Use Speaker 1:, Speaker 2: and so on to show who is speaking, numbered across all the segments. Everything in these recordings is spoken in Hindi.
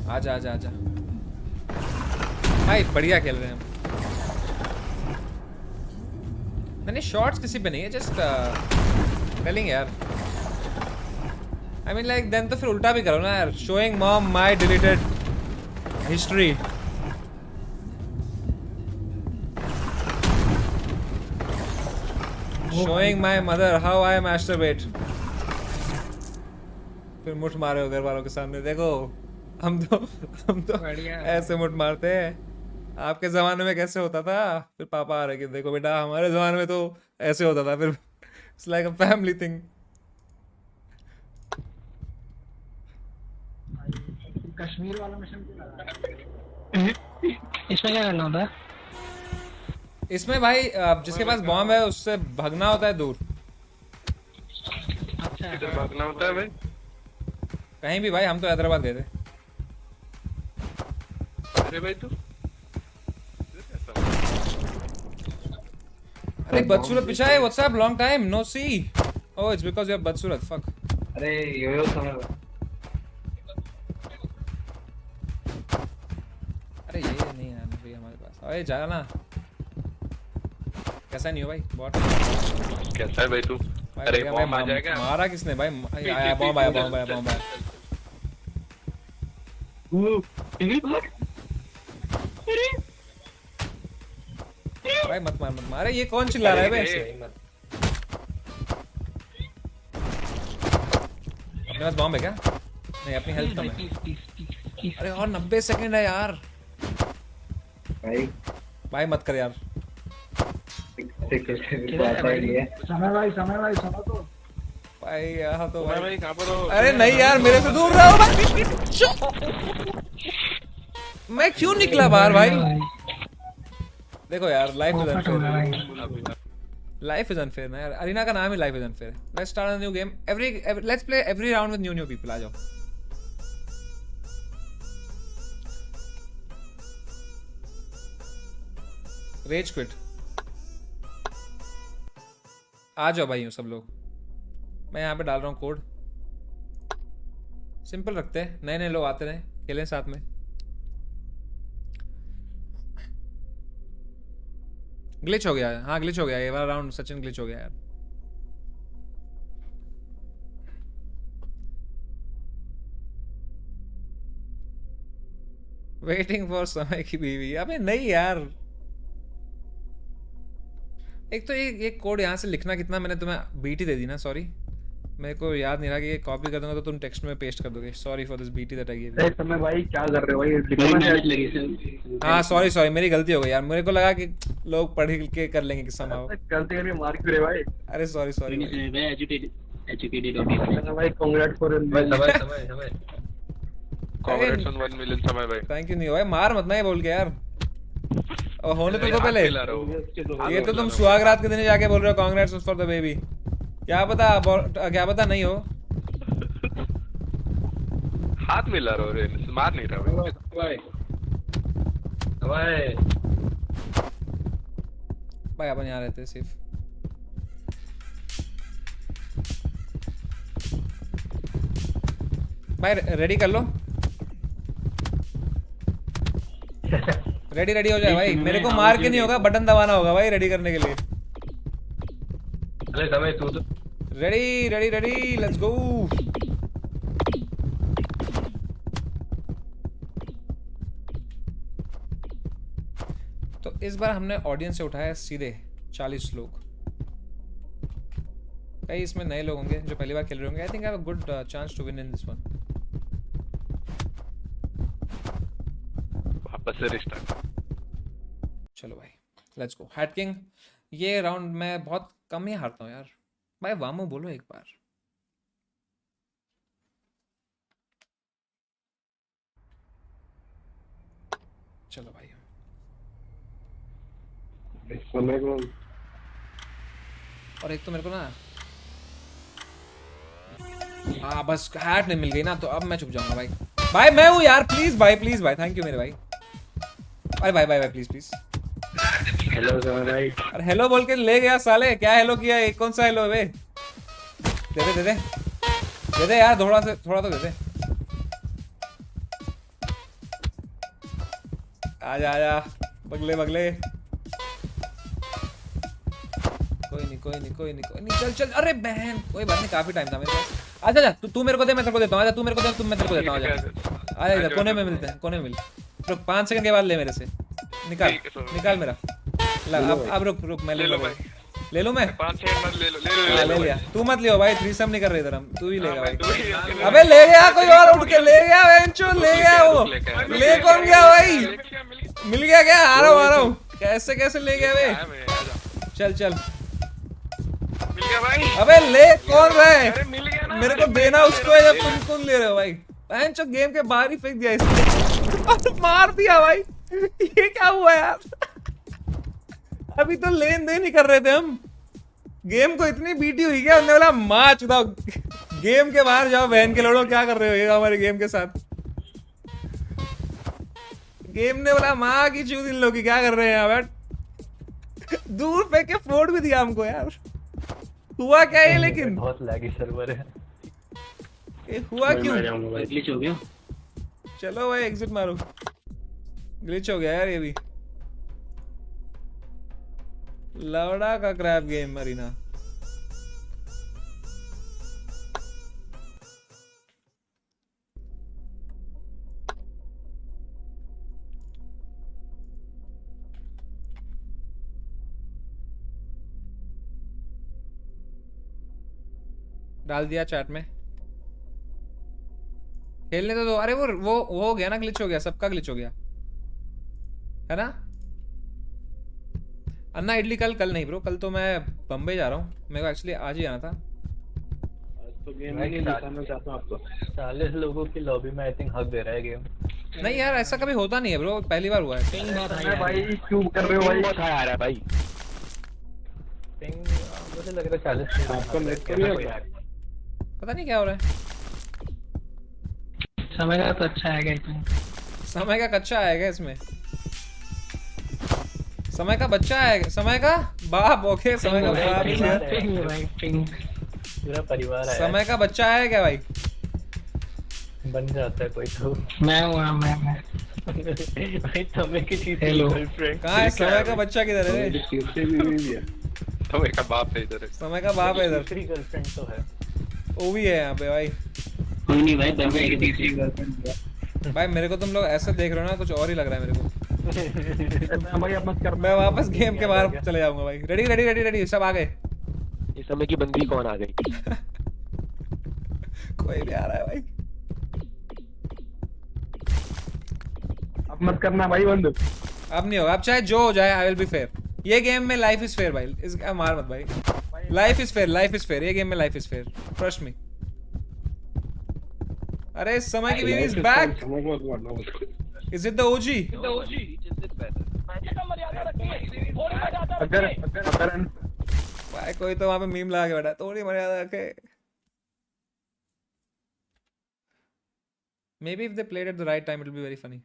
Speaker 1: आजा आजा आजा भाई, बढ़िया खेल रहे हैं हम। मैंने शॉट्स किसी पे नहीं है, जस्ट टेलिंग यार। आई मीन लाइक देन तो फिर उल्टा भी करो ना यार, showing mom my deleted history. Showing my mother how I masturbate. फिर मुठ मारे हो घर वालों के सामने, देखो हम तो ऐसे मुठ मारते हैं। आपके जमाने में कैसे होता था? फिर पापा आ रहे कि देखो बेटा हमारे जमाने में तो ऐसे होता था। फिर it's like a family thing.
Speaker 2: Kashmir वाला मिशन क्यों लगा?
Speaker 3: इसमें क्या करना होता है?
Speaker 1: इसमें भाई जिसके पास बॉम्ब है उससे भागना होता है दूर।
Speaker 3: अच्छा
Speaker 4: किधर भागना होता है भाई?
Speaker 1: कहीं भी भाई, हम तो हैदराबाद गए थे।
Speaker 4: अरे भाई तू
Speaker 1: अरे बदसूरत पीछा है। What's up, long time no see. Oh it's because you are बदसूरत, फक।
Speaker 2: अरे यो समय
Speaker 1: अरे ये नहीं है भाई हमारे पास। अरे जा ना। कैसा नहीं हो भाई? बहुत
Speaker 4: कैसा है भाई तू?
Speaker 1: भाई
Speaker 4: अरे
Speaker 1: भैया,
Speaker 4: बॉम्ब
Speaker 1: भाई,
Speaker 4: आ जाएगा।
Speaker 1: मारा किसने भाई? आया बॉम्ब आया, बॉम्ब आया, बॉम्ब आया। भाई मत मार, मत मार। अरे ये कौन चिल्ला रहा है भाई? अपने पास बॉम्ब है क्या? नहीं, अपनी हेल्थ कम है। अरे और 90 सेकंड है यार।
Speaker 2: भाई
Speaker 1: भाई मत कर यार।
Speaker 2: समय भाई सुनो तो।
Speaker 1: भाई यहाँ तो
Speaker 4: भाई
Speaker 1: भाई।
Speaker 4: भाई कहाँ पर हो?
Speaker 1: अरे नहीं यार, मेरे से दूर रहो भाई। मैं क्यों निकला बाहर भाई? देखो यार, life is unfair. Life is unfair ना यार। अरीना का नाम ही लाइफ इज अनफेयर है। Let's start a new game. Let's play every round with new people. आ जाओ। Rage quit. आ जाओ भाई सब लोग। मैं यहाँ पे डाल रहा हूँ कोड। सिंपल रखते हैं, नए नए लोग आते रहे, खेलें साथ में। ग्लिच हो गया है। हाँ ग्लिच हो गया ये वाला राउंड। सचिन ग्लिच हो गया यार। वेटिंग फॉर समय की बीवी। अबे नहीं यार। एक तो ये कोड यहाँ से लिखना कितना, मैंने तुम्हें बीटी दे दी ना, सॉरी। मेरे को याद नहीं रहा कि ये कॉपी कर दूंगा तो तुम टेक्स्ट में पेस्ट कर दोगे। Sorry for this BT that I give you.
Speaker 2: समय भाई क्या कर रहे हो भाई?
Speaker 1: हाँ सॉरी सॉरी, मेरी गलती हो गई यार। मेरे को लगा कि लोग पढ़ के कर लेंगे किस्सा माओ।
Speaker 2: गलती करके मार क्यों रहे भाई?
Speaker 1: अरे सॉरी सॉरी।
Speaker 2: भाई कांग्रेट्स फॉर भाई समय
Speaker 4: कांग्रेट्स ऑन 1 मिलियन समय भाई।
Speaker 1: थैंक यू नहीं भाई, मार मत ना ये बोल के यार। और होने तो पहले
Speaker 4: खिला रहा हूँ।
Speaker 1: ये तो तुम सुहागरात के दिन जाके बोल रहे हो कांग्रेट्स फॉर द बेबी। क्या पता नहीं हो।
Speaker 4: हाथ मिला रहा हूँ रे, मार नहीं रहा भाई।
Speaker 1: भाई अपन यहाँ रहते हैं सिर्फ। भाई रेडी कर लो। रेडी हो जाए भाई। मेरे को मार के नहीं होगा, बटन दबाना होगा भाई रेडी करने के लिए।
Speaker 2: अरे समय तू तो
Speaker 1: रेडी लेट्स गो। तो इस बार हमने ऑडियंस से उठाया सीधे 40 लोग। कई इसमें नए लोग होंगे जो पहली बार खेल रहे होंगे। I think I have a good chance to win in this one.
Speaker 4: वापस से रिस्टार्ट।
Speaker 1: चलो भाई लेट्स गो। Hat king. ये राउंड मैं बहुत कम ही हारता हूँ यार। भाई वामो बोलो एक बार। चलो भाई।
Speaker 2: समय को
Speaker 1: और एक तो मेरे को ना, हाँ बस हैट नहीं मिल गई ना, तो अब मैं चुप जाऊंगा भाई। भाई मैं हूँ यार, प्लीज भाई थैंक यू मेरे भाई। अरे भाई प्लीज।
Speaker 2: हेलो समय भाई।
Speaker 1: अरे हेलो बोल के ले गया साले। क्या हेलो किया? एक कौन सा हेलो है बे? दे दे यार, थोड़ा तो दे दे। आजा आजा बगले बगले। कोई नहीं कोई नहीं कोई नहीं कोई नहीं, चल चल। अरे बहन कोई बात नहीं, काफी टाइम था मेरे पास। आजा जा, तू मेरे को दे, मैं तेरे को देता हूँ। आजा तू मेरे को दे, मैं तेरे को देता हूँ। आजा आजा इधर कोने में मिलते हैं, कोने में मिल। रुक 5 सेकंड के बाद ले मेरे से, निकाल निकाल मेरा। अब रुक मैं ले लो भाई, ले लो मैं
Speaker 4: 5 सेकंड मत ले लो,
Speaker 1: ले लिया। तू मत लियो भाई, थ्रीसम नहीं कर रहे इधर हम, तू ही लेगा भाई। अबे ले गया कोई और, उठ के ले गया बेंचो, ले गया वो। ले कौन गया भाई? मिल गया क्या? आ रहा हूँ। कैसे कैसे ले गया बे? चल चल
Speaker 4: मिल गया भाई।
Speaker 1: अबे ले कौन रहा है?
Speaker 4: अरे मिल गया ना,
Speaker 1: मेरे को देना उसको है जब तुम ले रहे हो भाई। बेंचो गेम के बाहर ही फेंक दिया इसने। मार दिया भाई, ये क्या हुआ यार? अभी तो लेन देन ही कर रहे थे हम, गेम को इतनी बीटी हुई क्या? उन्होंने बोला माँ चुदाओ, गेम के बाहर जाओ बहन के लड़ो, क्या कर रहे हो ये हमारे गेम के साथ? गेम ने बोला माँ की चूत इन लोग की, क्या कर रहे हैं यहाँ बैठ। दूर फेंक के फोड़ भी दिया हमको यार। हुआ क्या ये? लेकिन
Speaker 5: बहुत लैगी सर्वर है।
Speaker 1: ये हुआ क्यों?
Speaker 3: ग्लिच हो गया।
Speaker 1: चलो भाई एग्जिट मारो। ग्लिच हो गया यार ये भी। लवड़ा का क्रैप गेम मरीना। डाल दिया चैट में, खेलने तो दो। अरे वो हो गया ना, ग्लिच हो गया, सबका ग्लिच हो गया है ना। अन्ना इडली कल नहीं ब्रो, कल तो मैं बम्बई जा रहा हूँ, मेरे को एक्चुअली आज ही आना था।
Speaker 2: तो गेम में नहीं दिखाना चाहता हूं आपको।
Speaker 5: 40 लोगों की लॉबी में आई थिंक हक दे रहा है गेम।
Speaker 1: नहीं यार ऐसा कभी होता नहीं है ब्रो, पहली बार हुआ है।
Speaker 2: अरे भाई क्यों कर रहे हो भाई?
Speaker 4: बहुत आ रहा है भाई।
Speaker 5: पिंग मुझे लग रहा है 40
Speaker 2: आपका नेट तो नहीं है क्या?
Speaker 1: पता नहीं क्या हो रहा है।
Speaker 3: समय का तो अच्छा आएगा इसमें।
Speaker 1: समय का कच्चा आएगा इसमें, समय का बच्चा आएगा, समय का बाप। ओके समय का बाप यार।
Speaker 3: पिंग भाई पिंग।
Speaker 5: पूरा परिवार है।
Speaker 1: समय का बच्चा आया क्या भाई?
Speaker 5: बन जाता है कोई तो।
Speaker 3: मैं हूँ मैं
Speaker 5: भाई समय की चीज
Speaker 3: Hello.
Speaker 5: गर्लफ्रेंड
Speaker 1: कहाँ है समय का बच्चा? किधर है?
Speaker 2: किससे भी नहीं दिया।
Speaker 4: तो एक बाप है इधर है।
Speaker 1: समय का बाप है इधर,
Speaker 5: दूसरी गर्लफ्रेंड तो है।
Speaker 1: वो भी है यहाँ पे भाई।
Speaker 3: कोई नहीं भाई, दबे की तीसरी गर्लफ्रेंड।
Speaker 1: भाई मेरे को तुम लोग ऐसे देख रहे हो ना, कुछ और ही लग रहा है मेरे को।
Speaker 2: भाई आप मत कर।
Speaker 1: मैं वापस गेम के बाहर चले जाऊंगा भाई। रेडी रेडी रेडी रेडी, सब आ गए।
Speaker 6: इस समय की बंदी कौन आ गई?
Speaker 1: कोई नहीं आ रहा है भाई।
Speaker 2: अब मत करना भाई बंद।
Speaker 1: अब नहीं होगा, अब चाहे जो हो जाए आई विल बी फेयर। ये गेम में लाइफ इज फेयर भाई, इसका मार मत भाई। Life is fair, life is fair, ये गेम में life is fair, trust me. अरे समय की बीवी is back. Is it the OG?
Speaker 2: अगर
Speaker 1: भाई कोई तो वहां पे मीम लगा के बैठा है, थोड़ी मर्यादा रखे। Maybe if they played at the right time, it will be very funny.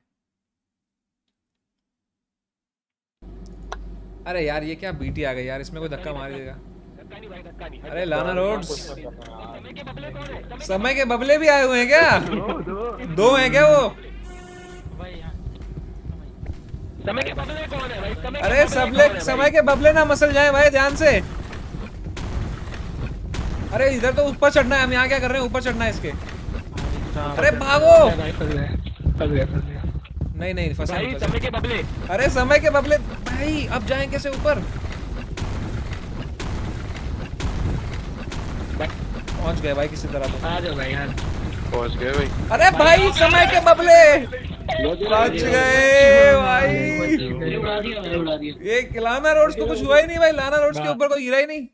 Speaker 1: अरे यार ये क्या बीटी आ गई यार, इसमें कोई धक्का मार देगा। अरे लाना रोड्स, समय के बबले भी आए हुए हैं क्या? दो हैं क्या वो?
Speaker 6: समय के बदले कौन है भाई?
Speaker 1: अरे समय के बबले ना मसल जाए भाई, ध्यान से। अरे इधर तो ऊपर चढ़ना है, हम यहाँ क्या कर रहे हैं? ऊपर चढ़ना है इसके। अरे भागो। नहीं नहीं फंसा नहीं, फंसा।
Speaker 6: समय के बदले।
Speaker 1: अरे समय के बबले भाई, अब जाएं कैसे ऊपर? पहुंच गए भाई किसी तरह तो।
Speaker 3: आ जाओ भाई यार।
Speaker 4: पहुंच गए भाई।
Speaker 1: अरे भाई समय के बबले पहुंच गए भाई।
Speaker 3: उड़ा दिया मैंने, उड़ा दिया।
Speaker 1: ये लाना रोड्स को कुछ हुआ ही नहीं भाई, लाना रोड्स के ऊपर कोई गिरा ही नहीं।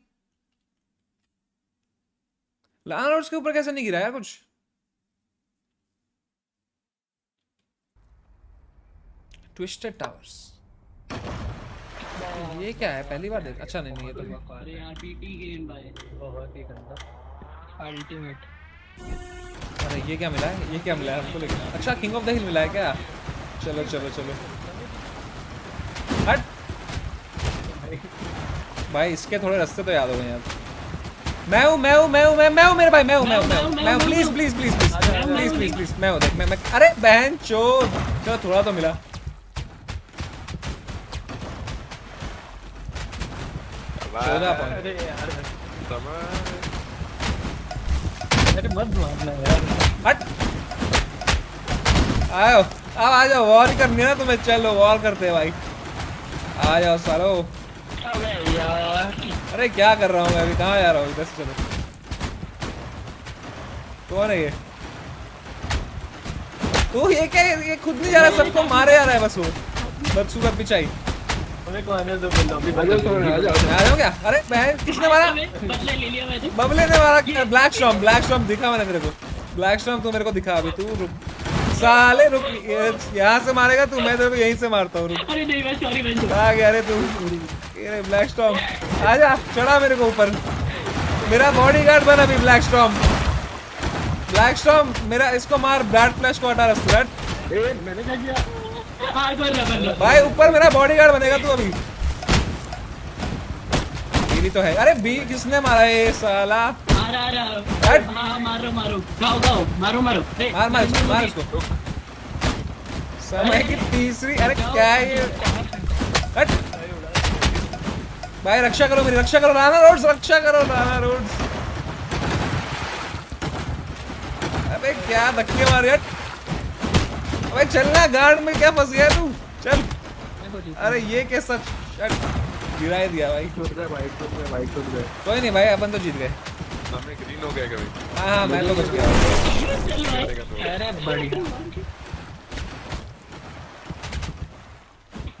Speaker 1: लाना रोड्स के ऊपर कैसे नहीं गिरा यार कुछ? ट्विस्टेड टावर्स, ये क्या है? पहली बार देख। अच्छा नहीं नहीं ये तो
Speaker 3: अरे यार पीटी गेम भाई,
Speaker 5: बहुत ही गंदा।
Speaker 3: अल्टीमेट।
Speaker 1: अरे ये क्या मिला है? ये क्या मिला है हमको? लेकिन अच्छा किंग ऑफ द हिल मिला है क्या? चलो चलो चलो हट भाई, इसके थोड़े रास्ते तो याद हो गए यार। मैं हूँ मेरे भाई, मैं हूँ। Please please please please please please please, मैं हूँ देख मैं। अरे बहन चोद, चलो थोड़ा तो मिला। 14 पॉइंट।
Speaker 5: अरे यार
Speaker 4: समय
Speaker 5: अरे मत मारना यार।
Speaker 1: हट आओ, अब आ जाओ, वॉर करनी है ना तुम्हें, चलो वॉर करते हैं भाई, आ जाओ सालो।
Speaker 6: अबे यार
Speaker 1: अरे क्या कर रहा हूँ मैं अभी, कहाँ जा रहा हूँ, इधर से चलो। कौन है ये? तू ये क्या, ये खुद नहीं जा रहा, सबको मारे जा रहा है बस वो बदसूरत पिचाई।
Speaker 5: मेरे को आने दो बिल्लो भी
Speaker 2: आ जाओ तो आ जाओ।
Speaker 1: आ जाओ क्या? अरे बहन किसने मारा?
Speaker 3: बदले ले लिया मैंने।
Speaker 1: बबले ने मारा। ब्लैक स्टॉर्म दिखा मैंने तेरे को, ब्लैक स्टॉर्म तू मेरे को दिखा अभी, तू रुक साले रुक, यहाँ से मारेगा तू, मैं तेरे को यहीं से मारता हूँ, रुक।
Speaker 3: अरे नहीं मैं सॉरी मैं
Speaker 1: आ गया रे तू, ये ब्लैक स्टॉर्म आजा, चढ़ा मेरे को ऊपर, मेरा बॉडीगार्ड बन अभी ब्लैक स्टॉर्म। ब्लैक स्टॉर्म मेरा, इसको मार, बैट फ्लैश को हटा रस्तू, हट।
Speaker 2: मैंने क्या किया?
Speaker 3: हाँ कर रहा
Speaker 1: भाई ऊपर मेरा बॉडीगार्ड बनेगा तू अभी। बीवी तो है, अरे बी किसने मारा ये साला?
Speaker 3: आ रहा
Speaker 1: हट।
Speaker 3: हाँ मारो गाओ मारो अरे,
Speaker 1: मार इसको। समय की तीसरी, अरे क्या है ये? हट भाई, रक्षा करो मेरी, रक्षा करो राणा रोड्स, रक्षा करो राणा रोड्स। अबे क्या धक्के मारे, हट। अबे चलना, गार्ड में क्या फंस गया तू, चल। अरे ये कैसा, हट, गिरा ही दिया भाई।
Speaker 2: टूट गए भाई, टूट गए।
Speaker 1: कोई नहीं भाई, अपन तो जीत गए।
Speaker 4: समय ग्रीन हो गया कभी
Speaker 1: हाँ मैं तो बच गया।
Speaker 5: अरे बढ़िया।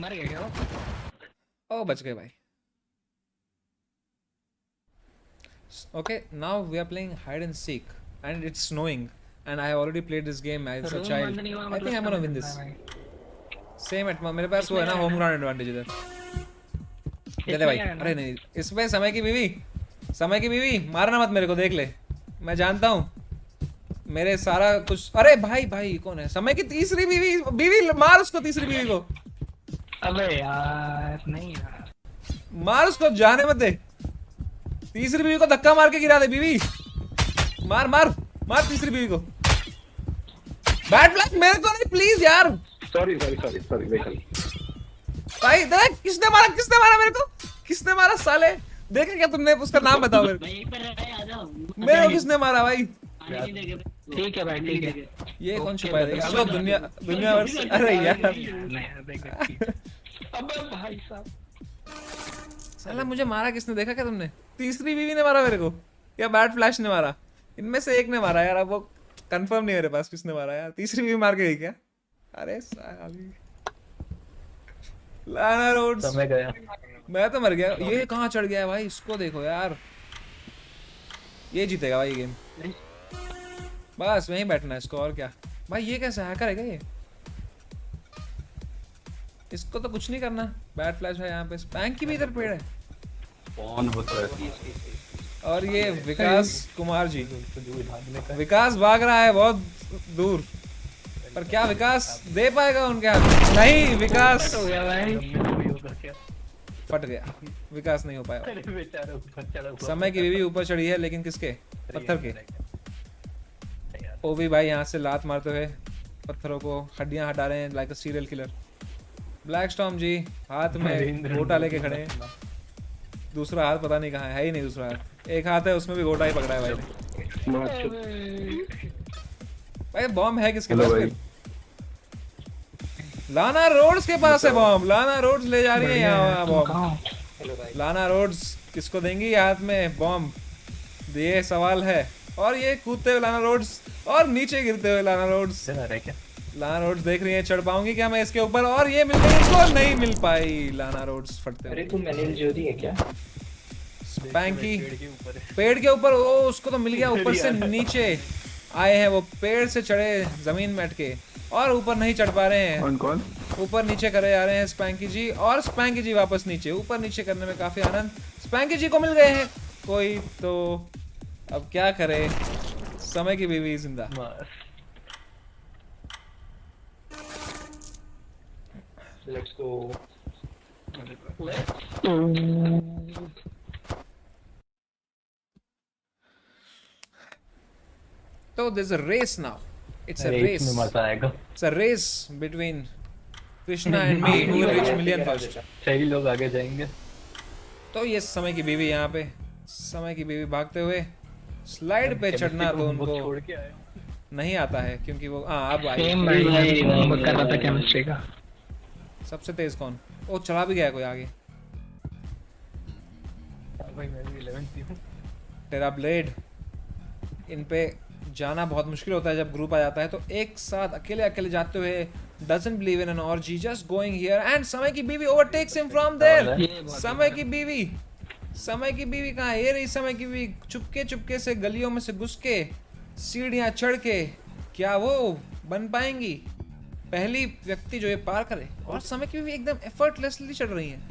Speaker 3: मर गया क्या वो?
Speaker 1: ओ बच गए भाई। Okay, now we are playing hide and seek, and it's snowing, and I have already played this game as a
Speaker 3: room
Speaker 1: child.
Speaker 3: बंद नहीं हुआ,
Speaker 1: I
Speaker 3: मतलब
Speaker 1: think I'm gonna win this.
Speaker 3: क्या है?
Speaker 1: Same at मेरे पास वो है ना, होम ग्राउंड एडवांटेज इधर। दे दे भाई, अरे नहीं, इसमें समय की बीवी, मारना मत मेरे को, देख ले, मैं जानता हूँ मेरे सारा कुछ। अरे भाई कौन है? समय की तीसरी बीवी, मार उसको, तीसरी बीवी को
Speaker 3: अबे यार नहीं यार,
Speaker 1: मार उसको, जाने मत दे। तीसरी बीवी को धक्का मार के गिरा दे, बीवी मार तीसरी बीवी को। बैट फ्लैग मेरे को नहीं, प्लीज यार।
Speaker 2: Sorry wait.
Speaker 1: भाई देख, किसने मारा मेरे को, किसने मारा साले? देखा क्या तुमने? उसका नाम बताओ मेरे को।
Speaker 3: मैं यहीं पर रहा, आ जाओ।
Speaker 1: मेरे को किसने मारा भाई?
Speaker 3: आने नहीं देंगे। ठीक है भाई, ठीक है।
Speaker 1: ये कौन छुपाया था इसको? दुनिया भर से, अरे यार
Speaker 5: अबे भाई साहब,
Speaker 1: साला मुझे मारा किसने, देखा क्या तुमने? तीसरी बीवी ने मारा मेरे को या बैट फ्लैश ने मारा? इनमें से एक ने मारा यार, अब वो कंफर्म नहीं है मेरे पास किसने मारा यार। तीसरी बीवी मार के गई क्या? अरे साली, लाना रोड्स,
Speaker 5: समय गया।
Speaker 1: मैं तो मर गया। ये कहाँ चढ़ गया है भाई, इसको देखो यार, ये जीतेगा भाई गेम, बस वहीं बैठना है इसको, और क्या भाई। ये कैसा हैकर है क्या ये? इसको तो कुछ नहीं करना। बैट फ्लैश है यहाँ पे, स्पैंक की भी इधर पेड़ है।
Speaker 2: कौन होता है?
Speaker 1: और ये विकास कुमार जी, विकास भाग रहा है बहुत दूर, पर क्या विकास दे पाएगा उनके हाथ? नहीं, विकास
Speaker 3: हो गया भाई।
Speaker 1: फट गया, विकास नहीं हो पाया।
Speaker 5: अरे बेचारा ऊपर चढ़ा हुआ।
Speaker 1: समय की बीवी ऊपर चढ़ी है, लेकिन किसके? पत्थर के। ओ भी भाई यहाँ से लात मारते हुए पत्थरों को हड्डियां हटा रहे हैं, like a serial killer. Black storm ji हाथ में गोटा लेके खड़े हैं, दूसरा हाथ पता नहीं कहाँ है ही नहीं दूसरा हाथ, एक हाथ है उसमें भी गोटा ही पकड़ा है भाई ने। भाई बॉम्ब है किसके पास फिर? लाना रोड्स के पास है बॉम्ब, लाना रोड्स ले जा रही है यहाँ बॉम्ब। लाना रोड्स किसको देंगी हाथ में बॉम्ब, ये सवाल है। और ये कूदते हुए लाना रोड्स और नीचे गिरते हुए लाना रोड्स। लाना रोड्स देख रही है, चढ़ पाऊंगी क्या मैं इसके ऊपर? और ये मिल गई इसको, नहीं मिल पाई। लाना रोड्स फटते हुए।
Speaker 5: तू मैंने ज्योति है क्या?
Speaker 1: स्पैंकी पेड़ के ऊपर, ओ उसको तो मिल गया, ऊपर से नीचे आए हैं वो, पेड़ से चढ़े जमीन में अटके और ऊपर नहीं चढ़ पा रहे हैं।
Speaker 2: कौन?
Speaker 1: ऊपर नीचे करे जा रहे हैं स्पैंकी जी, और स्पैंकी जी वापस नीचे, ऊपर नीचे करने में काफी आनंद स्पैंकी जी को मिल गए हैं। कोई तो अब क्या करे, समय की बीवी जिंदा।
Speaker 5: Let's go.
Speaker 1: So there's a race now. It's a
Speaker 5: race
Speaker 1: race.
Speaker 5: में मजा आएगा।
Speaker 1: It's a race between Krishna and me who will reach million first.
Speaker 5: सही लोग आगे जाएंगे।
Speaker 1: तो तो ये समय की बीवी यहाँ पे, समय की बीवी भागते हुए स्लाइड पे चढ़ना तो उनको
Speaker 2: छोड़ के आए
Speaker 1: नहीं आता है क्योंकि वो अब आई।
Speaker 6: सेम भाई मैं कर रहा था केमिस्ट्री का।
Speaker 1: सबसे तेज कौन? ओ चला भी गया कोई आगे।
Speaker 5: भाई मैं भी 11th ही हूँ।
Speaker 1: तेरा ब्लेड, इन पे जाना बहुत मुश्किल होता है जब ग्रुप आ जाता है, तो एक साथ अकेले अकेले जाते हुए doesn't believe in an orgy, just going here and समय की बीवी overtakes him from there। समय की बीवी, समय की बीवी कहाँ है? ये रही समय की बीवी, चुपके चुपके से गलियों में से घुस के सीढ़ियां चढ़ के, क्या वो बन पाएंगी पहली व्यक्ति जो ये पार करे? और समय की बीवी एकदम एफर्टलेसली चढ़ रही है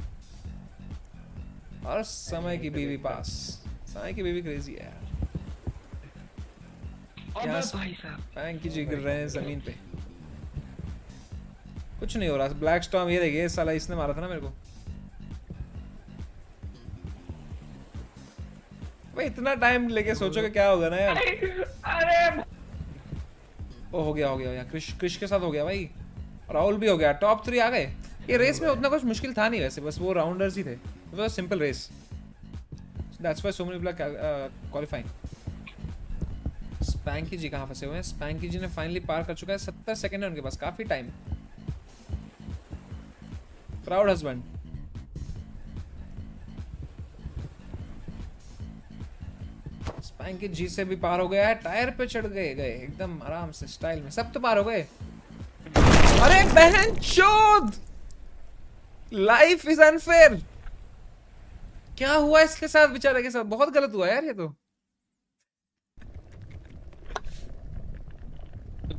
Speaker 1: और समय की बीवी पास। समय की बीवी क्रेजी है यार। यहाँ पैंकी जी गिर रहे हैं जमीन पे, कुछ नहीं हो रहा। ब्लैक स्टॉर्म ये देखिए, साला इसने मारा था ना मेरे को। भाई इतना टाइम लेके सोचोगे क्या होगा ना यार।
Speaker 6: अरे
Speaker 1: ओ हो गया क्रिश के साथ हो गया भाई। राहुल भी हो गया, टॉप 3 आ गए। ये रेस में उतना कुछ मुश्किल था नहीं वैसे, बस वो राउंडर्स ही थे। It was simple race, that's why so many people are qualifying. Spanky ji कहाँ फंसे हुए हैं? स्पैंकी जी ने फाइनली पार कर चुका है। 70 सेकंड है उनके पास, काफी time. Proud husband. Spanky ji से भी पार हो गया है, टायर पे चढ़ गए एकदम आराम से स्टाइल में। सब तो पार हो गए। अरे बहनचोद, लाइफ इज अनफेयर। क्या हुआ इसके साथ, बेचारे के साथ? बहुत गलत हुआ यार ये तो।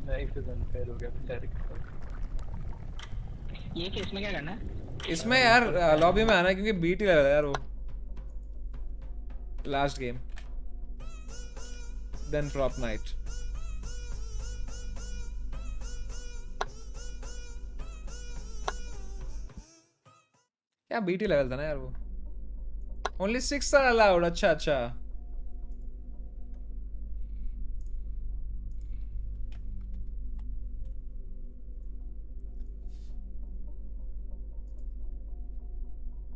Speaker 5: लाइफ इज अनफेयर हो गया बेचारे के साथ।
Speaker 6: ये केस में क्या करना है?
Speaker 1: इसमें यार लॉबी में आना है क्योंकि बीट ही लग रहा है यार वो। लास्ट गेम देन प्रॉप नाइट। क्या बीटी लेवल था ना यार वो। Only 6 are allowed. अच्छा अच्छा,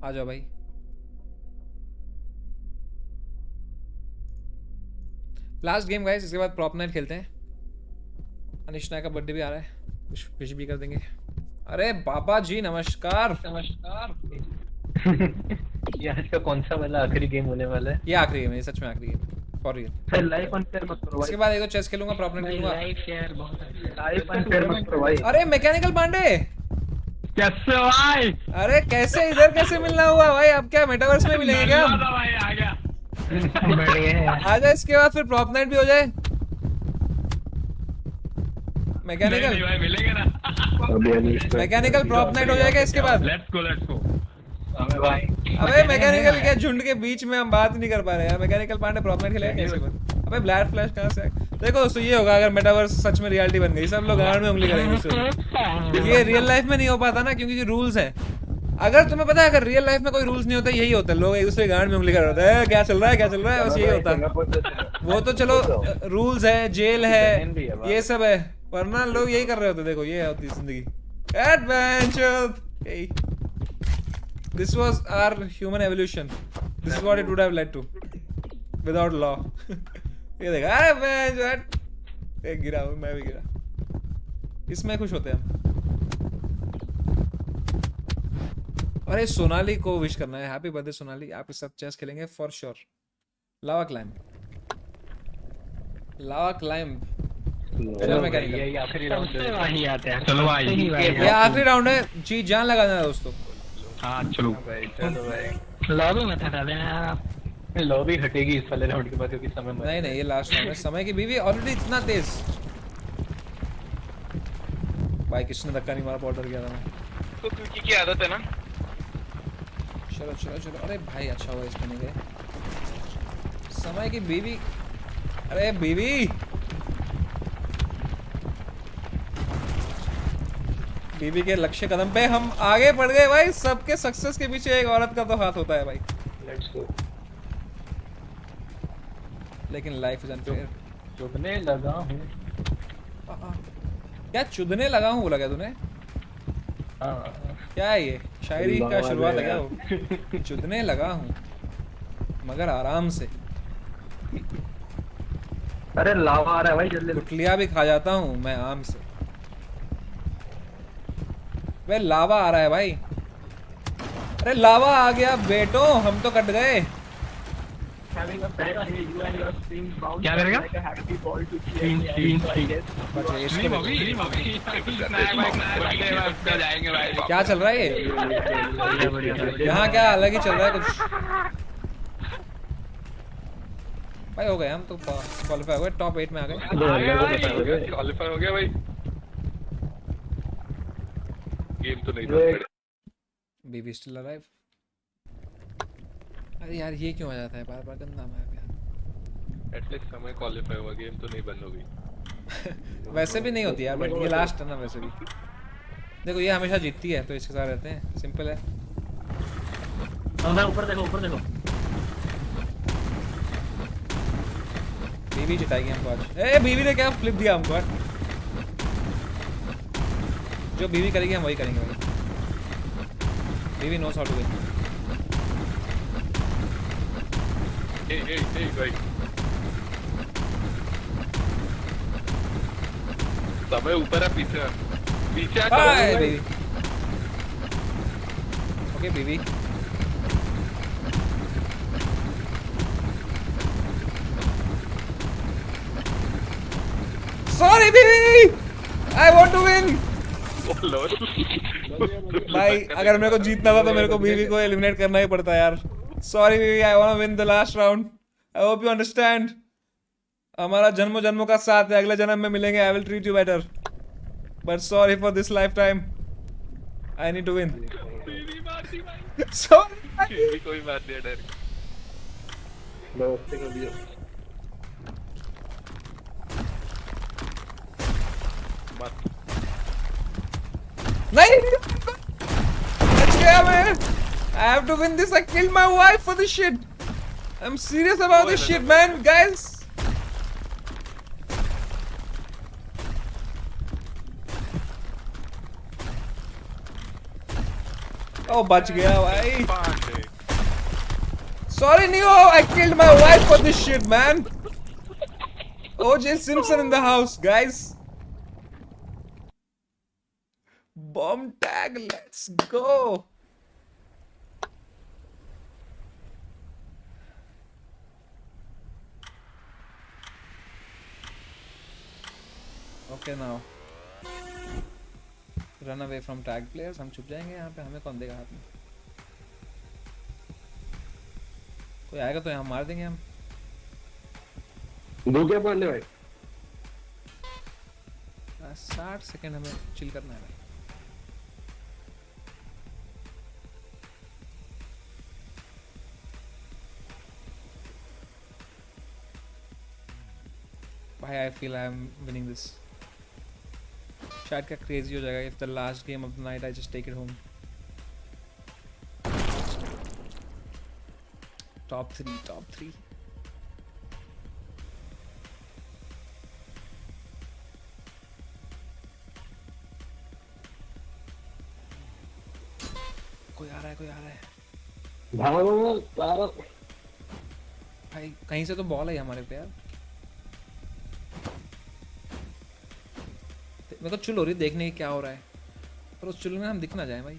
Speaker 1: आ जाओ भाई। लास्ट गेम गाइस, इसके बाद प्रॉप नाइट खेलते हैं। अनिश नायक का बर्थडे भी आ रहा है, विश भी कर देंगे। अरे बाबा जी नमस्कार।
Speaker 6: नमस्कार।
Speaker 2: ये आज का कौन सा वाला आखिरी गेम होने वाला है?
Speaker 1: ये आखिरी गेम है, सच में आखिरी गेम फॉर रियल।
Speaker 2: फिर लाइफ अनफेयर मत करो भाई।
Speaker 1: इसके बाद एक चेस खेलूंगा, प्रॉप नाइट खेलूंगा।
Speaker 6: लाइफ यार बहुत अच्छा है।
Speaker 2: लाइफ अनफेयर मत करो भाई।
Speaker 1: अरे मैकेनिकल पांडे,
Speaker 6: कैसे भाई?
Speaker 1: अरे कैसे इधर कैसे मिलना हुआ भाई? अब क्या मेटावर्स में मिलेंगे क्या हम?
Speaker 6: भाई आ गया।
Speaker 2: बढ़िया है।
Speaker 1: आ जाए, इसके बाद फिर प्रॉप नाइट भी हो जाए। मैकेनिकल
Speaker 6: भाई मिलेंगे ना।
Speaker 1: मैकेनिकल प्रॉप नाइट हो जाएगा इसके बाद।
Speaker 6: Let's go.
Speaker 2: अबे भाई
Speaker 1: अबे मैकेनिकल के झुंड के बीच में हम बात नहीं कर पा रहे यार। मैकेनिकल पांडे प्रॉप नाइट खेलेगा कैसे बाद? अबे ब्लैड फ्लैश कहां से? देखो दोस्तों, ये होगा अगर मेटावर्स सच में रियलिटी बन गई, सब लोग गांड में उंगली करेंगे उससे। ये रियल लाइफ में नहीं हो पाता ना, क्योंकि रूल्स हैं। अगर तुम्हें पता है, अगर रियल लाइफ में कोई रूल्स नहीं होता, यही होता है, लोग एक दूसरे गांड में उंगली कर रहे हैं, क्या चल रहा है क्या चल रहा है, बस यही होता है। वो तो चलो रूल्स है, जेल है, ये सब है, वरना लोग यही कर रहे होते। देखो ये होती है जिंदगी, एडवेंचर। यही, this was our human evolution, this is what it would have led to without law। ये देखा, अरे मैं गिरा हूँ, मैं भी गिरा। इसमें खुश होते हैं हम। अरे सोनाली को विश करना है, हैप्पी बर्थडे सोनाली। आपके साथ चेस खेलेंगे for sure. Lava climb, lava climb.
Speaker 2: यही आखिरी राउंड है।
Speaker 6: वही आते हैं। चलो भाई
Speaker 1: ये आखिरी राउंड है, जी जान लगाना है दोस्तों।
Speaker 6: हाँ चलो
Speaker 2: भाई चलो भाई।
Speaker 6: लॉबी में हटा देना।
Speaker 2: लॉबी हटेगी इस वाले राउंड के बाद क्योंकि समय मर।
Speaker 1: नहीं ये लास्ट राउंड है। समय की बीवी ऑलरेडी इतना तेज। भाई किसने धक्का नहीं मारा, पाउडर किया था मैं।
Speaker 3: तो क्योंकि की आदत है ना।
Speaker 1: चलो। अरे भाई अच्छा हुआ इसमें नहीं गए। समय की बीवी, अरे बीवी के लक्ष्य कदम पे हम आगे बढ़ गए भाई। सबके सक्सेस के पीछे एक औरत का तो हाथ होता है भाई।
Speaker 2: लेट्स गो।
Speaker 1: लेकिन लाइफ इज अनफेयर।
Speaker 2: चुभने लगा हूँ।
Speaker 1: क्या चुदने लगा हूँ बोला क्या तूने?
Speaker 2: हाँ
Speaker 1: क्या है ये शायरी का शुरुआत है क्या वो? चुदने लगा हूँ मगर आराम से,
Speaker 5: अरे लावा आ रहा है भाई जल्दी।
Speaker 1: गुठलियाँ भी खा जाता हूँ मैं आम से। वे लावा आ रहा है भाई। अरे लावा आ गया बेटो, हम तो कट गए।
Speaker 6: क्या करेगा?
Speaker 1: क्या चल रहा है ये? यहाँ क्या अलग ही चल रहा है कुछ भाई। हो गए हम तो क्वालिफाई हो गए, टॉप 8 में आ गए।
Speaker 4: क्वालिफाई हो गया भाई। गेम तो नहीं था।
Speaker 1: Baby still alive. अरे यार ये क्यों आ जाता है बार बार, गंदा मार यार।
Speaker 4: एटलीस्ट हमें क्वालिफाई हुआ, गेम तो नहीं बंद हो गई।
Speaker 1: वैसे भी नहीं होती यार, बट ये लास्ट है ना वैसे भी। देखो ये हमेशा जीतती है तो इसके साथ रहते हैं, सिंपल है।
Speaker 3: ऊपर देखो, ऊपर देखो।
Speaker 1: बीवी जिताएगी हमको आज। ए बीवी ने क्या फ्लिप दिया हमको आज। जो बीवी करेगी हम वही करेंगे भाई। बीवी नोस हाउ टू विन।
Speaker 4: ए भाई, समय ऊपर है, पीछे पीछे
Speaker 1: hi baby. Okay baby. Sorry baby, I want to win. भाई अगर मेरे को जीतना था तो मेरे को बीवी को एलिमिनेट करना ही पड़ता यार। Sorry baby, I want to win the last round. I hope you understand. हमारा जन्मों जन्मों का साथ है, अगले जन्म में मिलेंगे। I will treat you better, but sorry for this lifetime. I need to win. Sorry
Speaker 4: कोई बात नहीं, डर
Speaker 2: दोस्ती कर दिया।
Speaker 4: मत।
Speaker 1: नहीं बच गया मैं। I have to win this. I killed my wife for this shit. I'm serious about this shit, man, guys. Oh, बच गया भाई। Sorry, Neo. I killed my wife for this shit, man. OJ Simpson in the house, guys. Bomb tag, let's go. Okay now. Run away from tag players. हम छुप जाएंगे यहाँ पे, हमें कौन देगा हाथ में। कोई आएगा तो यहाँ मार देंगे हम।
Speaker 2: दो क्या पांडे भाई?
Speaker 1: 60 सेकंड हमें चिल करना है भाई। भाई I feel I am winning this. शायद क्या क्रेजी हो जाएगा if the last game of the night I just take it home. Top 3 कोई आ रहा है।
Speaker 2: भागो
Speaker 1: भाई कहीं से तो बॉल है हमारे पे यार। मेरे को चुल हो रही देखने की क्या हो रहा है, पर उस चुल में हम दिख ना जाए भाई।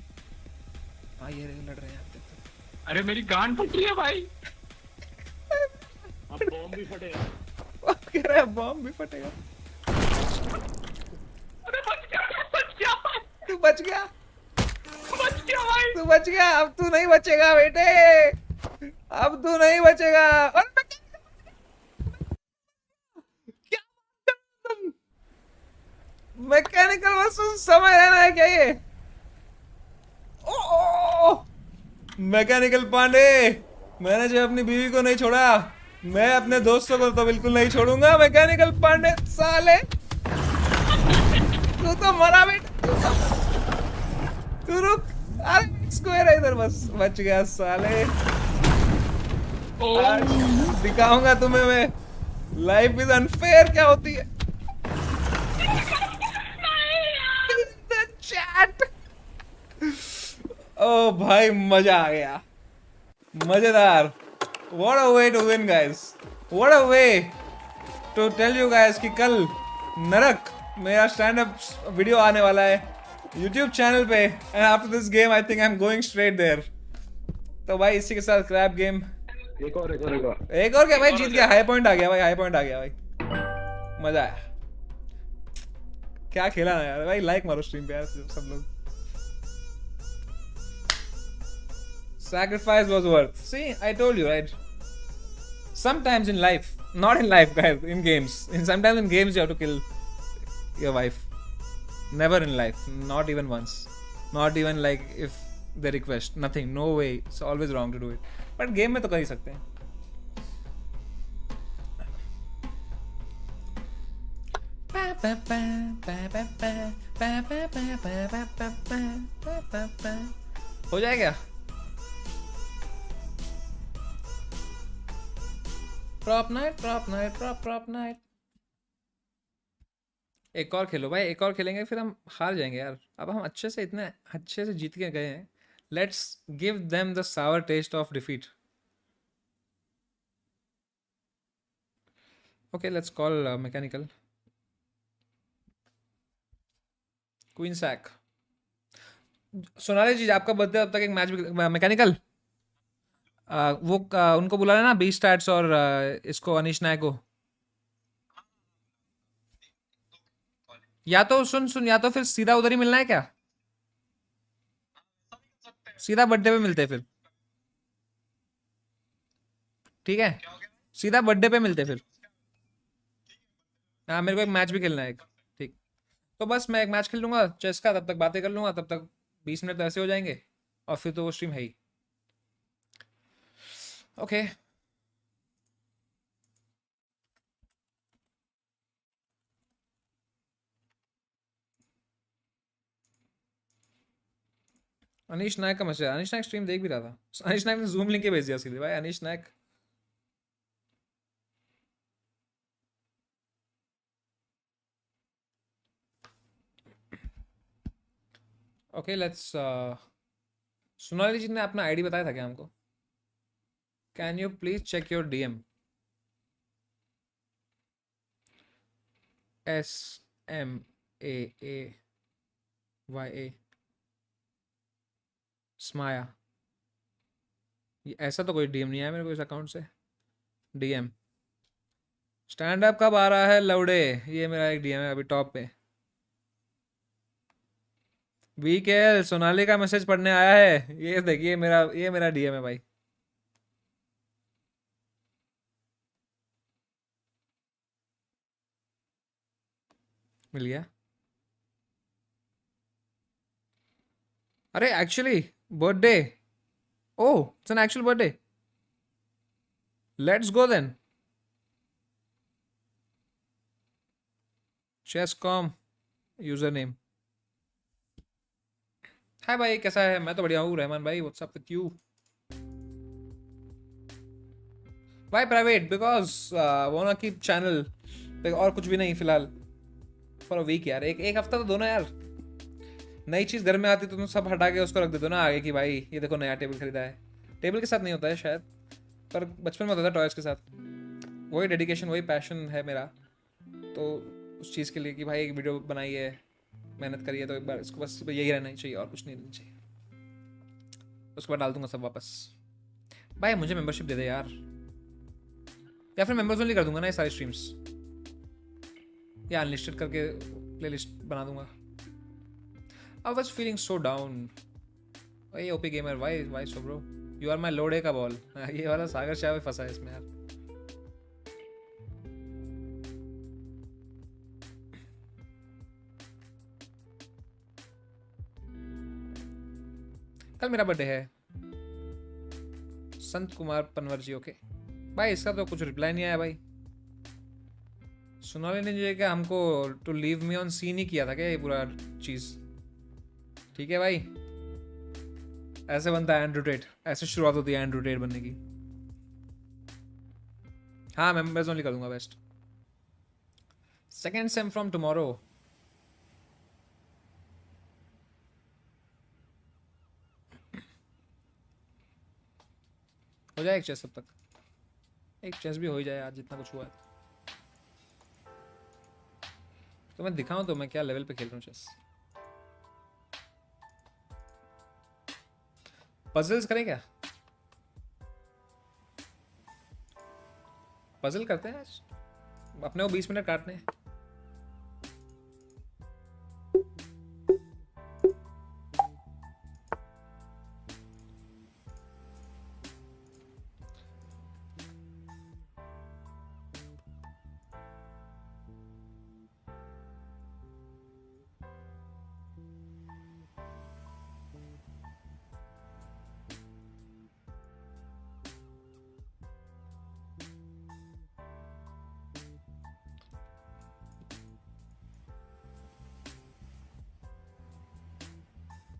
Speaker 1: हाँ ये लड़ रहे हैं आप देखो।
Speaker 6: अरे मेरी गांड फटी है भाई।
Speaker 2: अब बॉम्ब भी फटेगा।
Speaker 1: कह रहा है बॉम्ब भी फटेगा।
Speaker 6: अरे बच गया
Speaker 1: तू बच गया
Speaker 6: भाई।
Speaker 1: तू बच गया। अब तू नहीं बचेगा बेटे, अब तू नहीं बचेगा। और मैकेनिकल वर्सेस समय रहना है क्या ये? मैकेनिकल पांडे, मैंने जो अपनी बीवी को नहीं छोड़ा, मैं अपने दोस्तों को तो बिल्कुल नहीं छोड़ूंगा। मैकेनिकल पांडे साले, तू तो मरा बेटा। तू रुक, अरे स्क्वायर है इधर, बस बच गया साले। आज दिखाऊंगा तुम्हें मैं, लाइफ इज अनफेयर क्या होती है। चैट ओ भाई मजा आ गया, मजेदार। What a way to win guys, what a way to tell you guys कि कल नरक मेरा स्टैंड अप वीडियो आने वाला है YouTube चैनल पे, and after this game I think I'm going straight there। तो भाई इसी के साथ क्रैप गेम
Speaker 2: एक और एक और एक और
Speaker 1: एक और क्या भाई, जीत गया, हाई पॉइंट आ गया भाई, हाई पॉइंट आ गया भाई, मजा आया। क्या खेला ना यार भाई, लाइक मारो स्ट्रीम पे यार सब लोग। Sacrifice was worth। See, I told you right। Sometimes in life, not in life guys, in games, sometimes in games you have to kill your wife। Never in life, not even once, not even like if they request, nothing, no way, it's always wrong to do it, but game में तो कर ही सकते हैं। हो जाएगा prop night, prop night, prop night. एक और खेलो भाई, एक और खेलेंगे फिर हम हार जाएंगे यार। अब हम अच्छे से, इतने अच्छे से जीत के गए हैं, let's give them the sour taste of defeat. Okay let's call mechanical queen sac. Sonali ji आपका बर्थडे अब तक एक मैच मैकेनिकल वो उनको बुला लेना, बी स्टैट्स और इसको अनीश नायक को। या तो सुन या तो फिर सीधा उधर ही मिलना है क्या, सीधा बर्थडे पे मिलते फिर, ठीक है सीधा बर्थडे पे मिलते फिर। हाँ मेरे को एक मैच भी खेलना है एक, ठीक। तो बस मैं एक मैच खेल लूंगा चेस का, तब तक बातें कर लूंगा, तब तक 20 मिनट तो ऐसे हो जाएंगे, और फिर तो वो स्ट्रीम है ही। ओके अनीश नायक का मैसेज, अनीश नायक स्ट्रीम देख भी रहा था, अनीश नायक ने जूम लिंक के भेज दिया सीधे भाई। अनीश नायक ओके लेट्स सोनाली जी ने अपना आईडी बताया था क्या हमको? Can you please check your DM? SMAAYA स्माया, ये ऐसा तो कोई डीएम नहीं आया मेरे को इस अकाउंट से। डीएम स्टैंड अप कब आ रहा है लौड़े, ये मेरा एक डीएम है अभी टॉप पे। वीकेएल सोनाली का मैसेज पढ़ने आया है, ये देखिए ये मेरा डीएम है भाई। मिल गया। अरे actually birthday, oh it's an actual birthday, let's go then. Chess com user name. Hi भाई कैसा है? मैं तो बढ़िया हूँ रहमान भाई, व्हाट्स अप विद यू भाई? प्राइवेट बिकॉज वो ना कीप चैनल और कुछ भी नहीं फिलहाल फॉर अ वीक यार, एक हफ्ता तो दोनों यार। नई चीज़ घर में आती तो तुम सब हटा के उसको रख देते हो ना आगे कि भाई ये देखो नया टेबल खरीदा है। टेबल के साथ नहीं होता है शायद, पर बचपन में होता था टॉयज के साथ। वही डेडिकेशन, वही पैशन है मेरा, तो उस चीज़ के लिए कि भाई एक वीडियो बनाई है, मेहनत करी है, तो एक बार इसको बस यही रहना ही चाहिए और कुछ नहीं रहना चाहिए। उसके बाद डाल दूंगा सब वापस। भाई मुझे मेंबरशिप दे दे यार, या फिर मेंबर्स ओनली कर दूंगा ना ये सारी स्ट्रीम्स, या अनलिस्टेड करके प्लेलिस्ट बना दूंगा। I was feeling so down. Hey OP gamer, why so bro? You are my Lode का बॉल। ये वाला सागर शाह फंसा है इसमें यार। कल मेरा बर्थडे है। संत कुमार पनवर जी, ओके भाई। इसका तो कुछ रिप्लाई नहीं आया भाई। सोनाली ने जो क्या हमको to leave me on seen ही किया था क्या ये पूरा चीज़? ठीक है भाई, ऐसे बनता है एंड्रू टेट, ऐसे शुरुआत होती है एंड्रू टेट बनने की। हाँ मेंबर्स ओनली कर दूंगा best. Second same from tomorrow. हो जाए एक चेस तब तक, एक चेस भी हो ही जाए आज जितना कुछ हुआ है। तो मैं दिखाऊं तो मैं क्या लेवल पे खेल रहा हूँ चेस। पजल्स करें क्या? पजल करते हैं आज, अपने को 20 मिनट काटने हैं।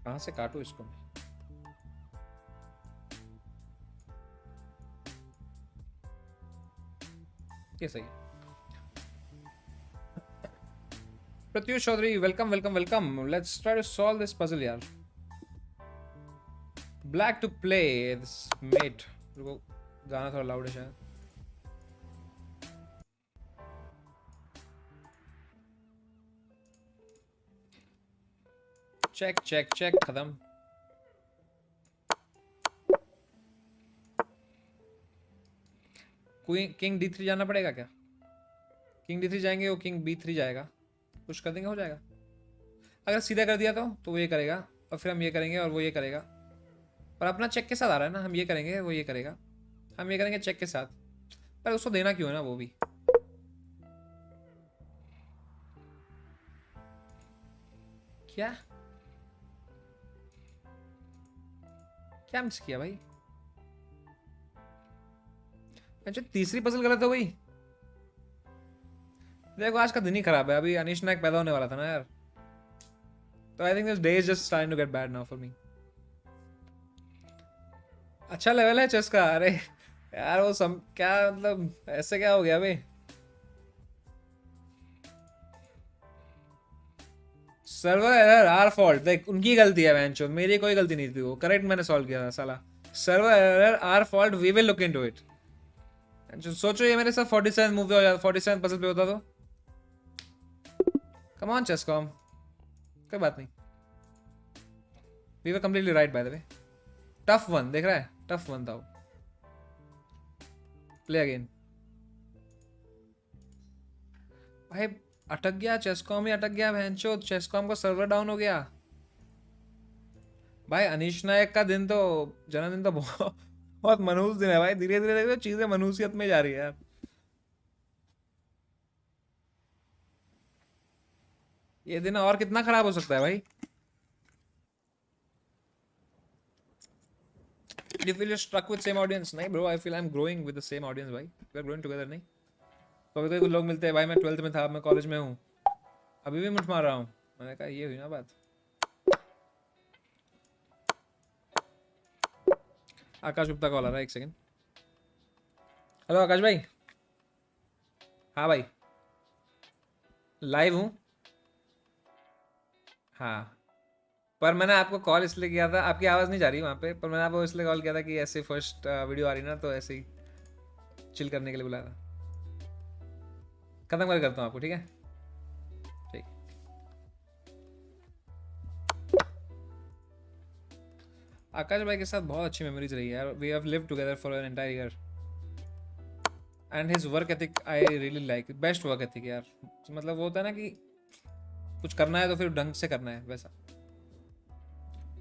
Speaker 1: कहाँ से काटूं इसको मैं? ये सही है। Pratyush Chaudhary welcome welcome welcome. Let's try to solve this puzzle यार। Black to play this mate. रुको गाना थोड़ा लाउड है शायद। चेक चेक चेक खत्म। क्वीन किंग D3 जाना पड़ेगा क्या? किंग D3 जाएंगे, वो किंग B3 जाएगा, कुछ कर देंगे हो जाएगा। अगर सीधा कर दिया तो वो ये करेगा और फिर हम ये करेंगे और वो ये करेगा। पर अपना चेक के साथ आ रहा है ना, हम ये करेंगे वो ये करेगा, हम ये करेंगे चेक के साथ। पर उसको देना क्यों है ना वो भी। क्या क्या मिस किया भाई? अच्छा तीसरी पजल गलत हो गई। देखो आज का दिन ही खराब है। अभी अनीश नायक पैदा होने वाला था ना यार, तो I think this day is just starting to get bad now for me. अच्छा लेवल है चेस का। अरे यार वो क्या मतलब ऐसे क्या हो गया भाई? Server error or fault. देख उनकी गलती है बेंचो, मेरी कोई गलती नहीं थी। वो करेक्ट मैंने सॉल्व किया था साला। Server error or fault, we will look into it. सोचो ये मेरे साथ 47 मूव हो जाता, 47 पजल पे होता तो। कम ऑन चेसकॉम, कोई बात नहीं। We were completely right by the way. Tough one देख रहा है, टफ वन था वो। Play again. भाई अटक गया चेसकॉम ही अटक गया भैंचो। चेसकॉम का सर्वर डाउन हो गया भाई। अनीश नायक का दिन तो जन्मदिन तो बहुत मनहूस दिन है भाई। धीरे धीरे चीजें मनहूसियत में जा रही है यार। ये दिन और कितना खराब हो सकता है भाई? You feel you're stuck with same audience? नहीं bro, I feel I'm growing with the same audience भाई। We are growing together नहीं? कभी कुछ लोग मिलते हैं भाई, मैं 12th में था, मैं कॉलेज में हूँ, अभी भी मुठ मार रहा हूँ। मैंने कहा ये हुई ना बात। आकाश गुप्ता कॉल आ रहा है, एक सेकंड। हेलो आकाश भाई। हाँ भाई लाइव हूँ। हाँ पर मैंने आपको कॉल इसलिए किया था, आपकी आवाज़ नहीं जा रही वहाँ पे, पर मैंने आपको इसलिए कॉल किया था कि ऐसे फर्स्ट वीडियो आ रही ना, तो ऐसे ही चिल करने के लिए बुलाया था। खत्म करता हूँ आपको, ठीक है? ठीक। आकाश भाई के साथ बहुत अच्छी मेमोरीज रही है यार। We have lived together for an entire year and his work ethic I really like. Best work ethic यार। मतलब वो होता है ना कि कुछ करना है तो फिर ढंग से करना है, वैसा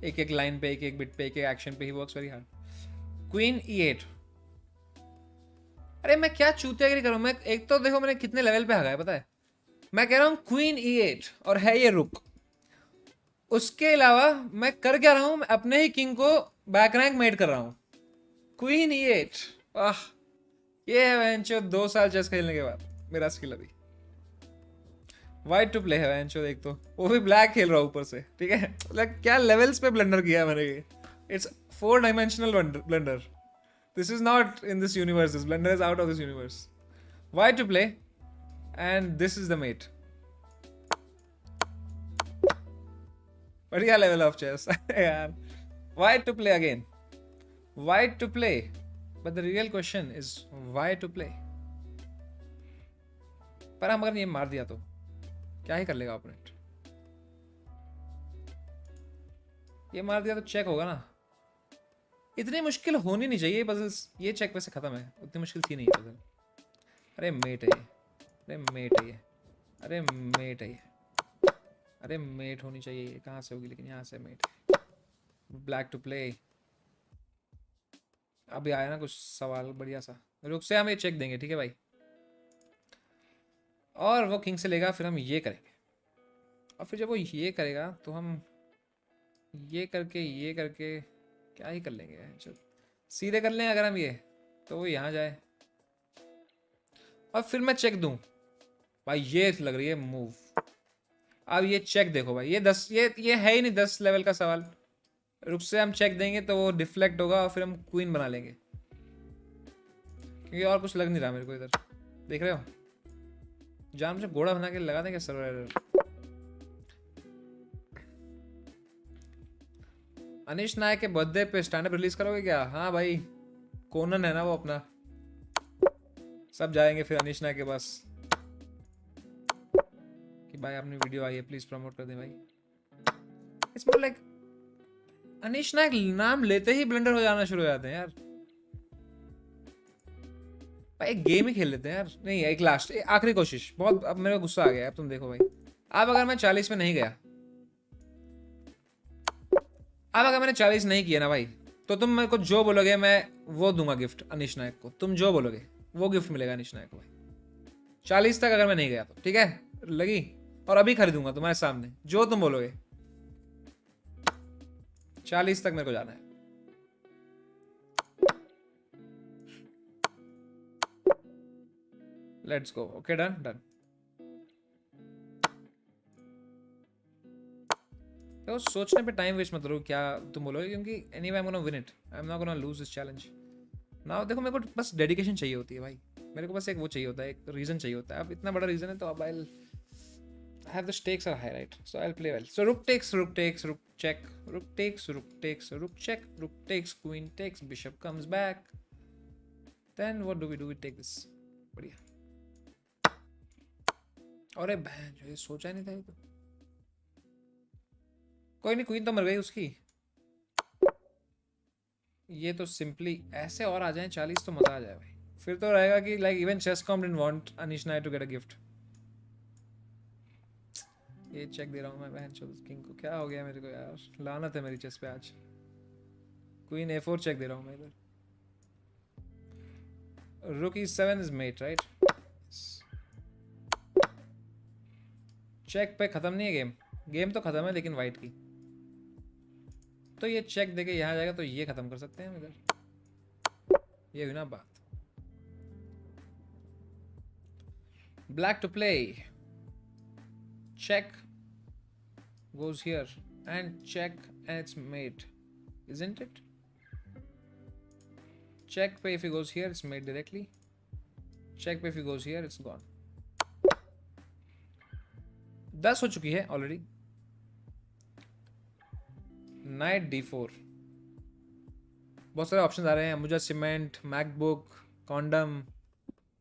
Speaker 1: एक एक लाइन पे, एक एक बिट पे, एक एक एक्शन पे he works very hard. Queen E8। अरे मैं क्या चूतियागिरी करूं मैं? एक तो देखो मैंने कितने लेवल पे आ गया पता है। मैं कह रहा हूं क्वीन E8 और है ये रुक। उसके अलावा मैं कर क्या रहा हूं? मैं अपने ही किंग को बैक रैंक मेड कर रहा हूं। Queen E8। वाह ये है वेंचो 2 साल चेस खेलने के बाद मेरा स्किल। अभी वाइट टू प्ले है वेंचो, देख तो वो भी ब्लैक खेल रहा हूं ऊपर से, ठीक है? मतलब क्या लेवल्स पे ब्लंडर किया मैंने ये। It's 4 dimensional blunder. This is not in this universe. This blender is out of this universe. White to play, and this is the mate. बढ़िया level of chess यार। White to play again. White to play. But the real question is why to play. पर हम अगर ये मार दिया तो क्या ही कर लेगा ओपोनेंट? ये मार दिया तो चेक होगा ना। इतनी मुश्किल होनी नहीं चाहिए पजल्स। ये चेक वैसे खत्म है, उतनी मुश्किल थी नहीं पजल। अरे मेट है ये, अरे मेट है ये, अरे मेट है ये, अरे मेट होनी चाहिए। ये कहाँ से होगी लेकिन यहाँ से मेट है। Black to play. अभी आया ना कुछ सवाल बढ़िया सा। रुक से हम ये चेक देंगे, ठीक है भाई। और वो किंग से लेगा, फिर हम ये करेंगे। और फिर जब वो ये करेगा तो हम ये करके क्या ही कर लेंगे। चल सीधे कर लें अगर हम ये, तो वो यहाँ जाए और फिर मैं चेक दूं भाई। ये लग रही है मूव। अब ये चेक देखो भाई, ये 10, ये है ही नहीं 10 लेवल का सवाल। रुक से हम चेक देंगे तो वो डिफ्लेक्ट होगा और फिर हम क्वीन बना लेंगे, क्योंकि और कुछ लग नहीं रहा मेरे को इधर। देख रहे हो, जान से घोड़ा बना के लगा देंगे सर्वर। अनिश नायक के बर्थडे पे स्टैंड अप रिलीज करोगे क्या? हाँ भाई, कोनन है ना वो अपना, सब जाएंगे फिर अनिश नायक के पास कि भाई अपनी वीडियो आई है, प्लीज प्रमोट कर दें भाई। इट्स मोर लाइक अनिश नायक नाम लेते ही ब्लेंडर हो जाना शुरू हो जाते हैं यार। भाई एक गेम ही खेल लेते हैं यार। नहीं, एक लास्ट आखिरी कोशिश। बहुत अब मेरे को गुस्सा आ गया। अब तुम देखो भाई, अब अगर मैं 40 में नहीं गया, अब अगर मैंने 40 नहीं किया ना भाई, तो तुम मेरे को जो बोलोगे मैं वो दूंगा गिफ्ट अनिश नायक को। तुम जो बोलोगे वो गिफ्ट मिलेगा अनिश नायक को भाई। 40 तक अगर मैं नहीं गया तो ठीक है, लगी। और अभी खरीदूंगा तुम्हारे सामने, जो तुम बोलोगे। 40 तक मेरे को जाना है। Let's go. Okay, done done. तो सोचने पे टाइम वेस्ट मत करो क्या तुम बोलोगे, क्योंकि anyway I am gonna win it. I am not gonna lose this challenge. Now देखो, मेरे को बस डेडिकेशन चाहिए होती है भाई। मेरे को बस एक वो चाहिए होता है, एक रीजन चाहिए होता है। अब इतना बड़ा रीजन है तो अब आई have the stakes are high, right? So I'll play well. So rook takes, rook check, rook takes, rook check, rook takes, queen takes, bishop comes back. Then what do? We take this. बढ़िया। अरे बहन, जो ये सोचा ही नहीं था ये तो। कोई नहीं, क्वीन तो मर गई उसकी। ये तो सिंपली ऐसे और आ जाए 40 तो मजा आ जाए भाई। फिर तो रहेगा कि like even chess.com didn't want Anish Nair to get a gift. ये चेक दे रहा हूँ मैं बहन चोद किंग को। क्या हो गया मेरे को यार, लानत है मेरी चेस पे आज। क्वीन A4 चेक दे रहा हूँ मैं इधर। रुक E7 is met, right? Check पे खत्म नहीं है गेम। गेम तो खत्म है लेकिन वाइट की। तो ये चेक देके यहाँ जाएगा तो ये खत्म कर सकते हैं हम इधर। ये हुई ना बात। Black to play. Check goes here and check and it's mate, isn't it? Check पे if he goes here it's made directly. Check पे if he goes here it's gone. 10 हो चुकी है ऑलरेडी। Knight D4। बहुत सारे ऑप्शंस आ रहे हैं। मुझे cement, MacBook, condom.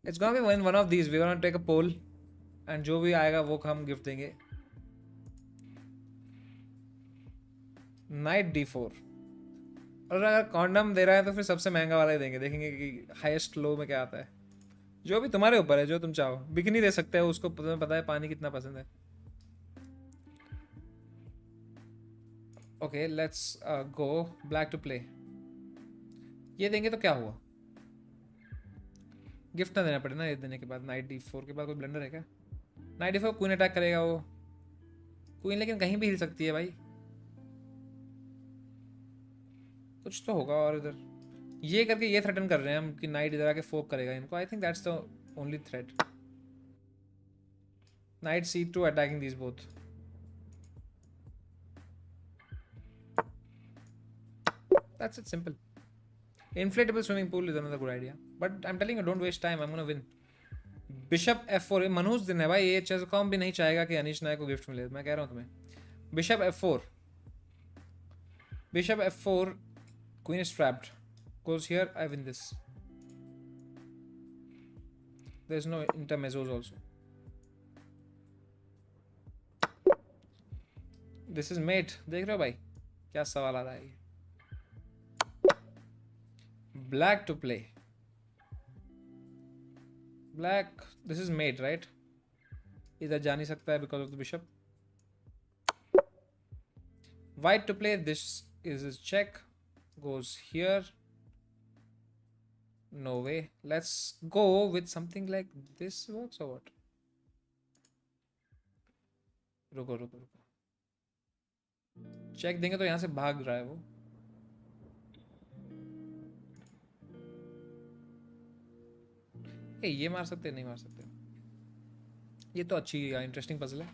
Speaker 1: It's gonna be one of these. We're gonna take a poll. And जो भी आएगा वो हम गिफ्ट देंगे। Night D4। और अगर कॉन्डम दे रहा है तो फिर सबसे महंगा वाला ही देंगे। देखेंगे कि हाईएस्ट लो में क्या आता है। जो भी तुम्हारे ऊपर है, जो तुम चाहो। बिकनी दे सकते हो उसको, तुम्हें पता है पानी कितना पसंद है। Okay, let's go black to play. ये देंगे तो क्या हुआ? गिफ्ट ना देना पड़े ना ये देने के बाद। नाइट D4 के बाद कोई ब्लेंडर है क्या? नाइट D4 क्वीन अटैक करेगा वो। क्वीन लेकिन कहीं भी हिल सकती है भाई। कुछ तो होगा और इधर ये करके ये थ्रेटन कर रहे हैं हम कि नाइट इधर आके फोक करेगा इनको। I think that's the only threat. Night C2 attacking these both. That's it, simple. Inflatable swimming pool is another good idea, but I'm telling you, don't waste time. I'm gonna win. Bishop F4 मनहूस दिन है भाई। ये chess.com भी नहीं चाहेगा कि अनिश नायक को गिफ्ट मिले। मैं कह रहा हूँ तुम्हें। Bishop F4, Bishop F4, Queen is trapped. Goes here, I win this. There's no intermezzos also. This is mate. देख रहे हो भाई क्या सवाल आ रहा है? Black to play. Black. This is mate, right? इधर जा नहीं सकता है because of the bishop. White to play. This is his check. Goes here. No way. Let's go with something like this. Works or what? रुको रुको रुको. चेक देंगे तो यहाँ से भाग रहा है वो. ये मार सकते नहीं मार सकते. ये तो अच्छी इंटरेस्टिंग पजल है.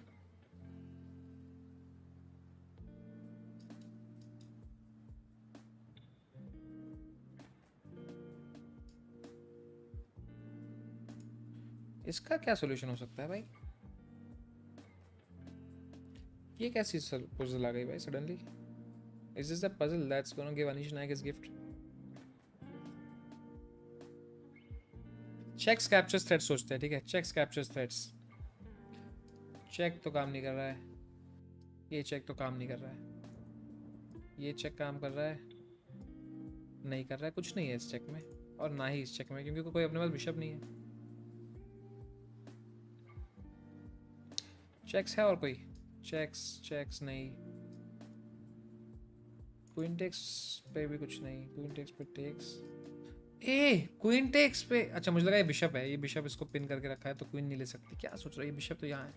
Speaker 1: इसका क्या सॉल्यूशन हो सकता है भाई? ये कैसी पजल आ गई भाई suddenly? Is this the puzzle that's gonna give Anish Nayak his gift? Checks captures threats सोचते हैं. ठीक है, चेक्स कैप्चर्स थ्रेड्स. चेक तो काम नहीं कर रहा है. ये चेक तो काम नहीं कर रहा है. ये चेक काम कर रहा है नहीं कर रहा है. कुछ नहीं है इस चेक में और ना ही इस चेक में, क्योंकि कोई अपने पास बिशप नहीं है. चेक्स है और कोई चेक्स नहीं. क्वीन टेक्स पे भी कुछ नहीं. क्वीन टेक्स पे टेक्स. क्वीन टेक्स पे. अच्छा मुझे लगा ये बिशप है. ये बिशप इसको पिन करके रखा है तो क्वीन नहीं ले सकती. क्या सोच रहा है? ये बिशप तो यहाँ है.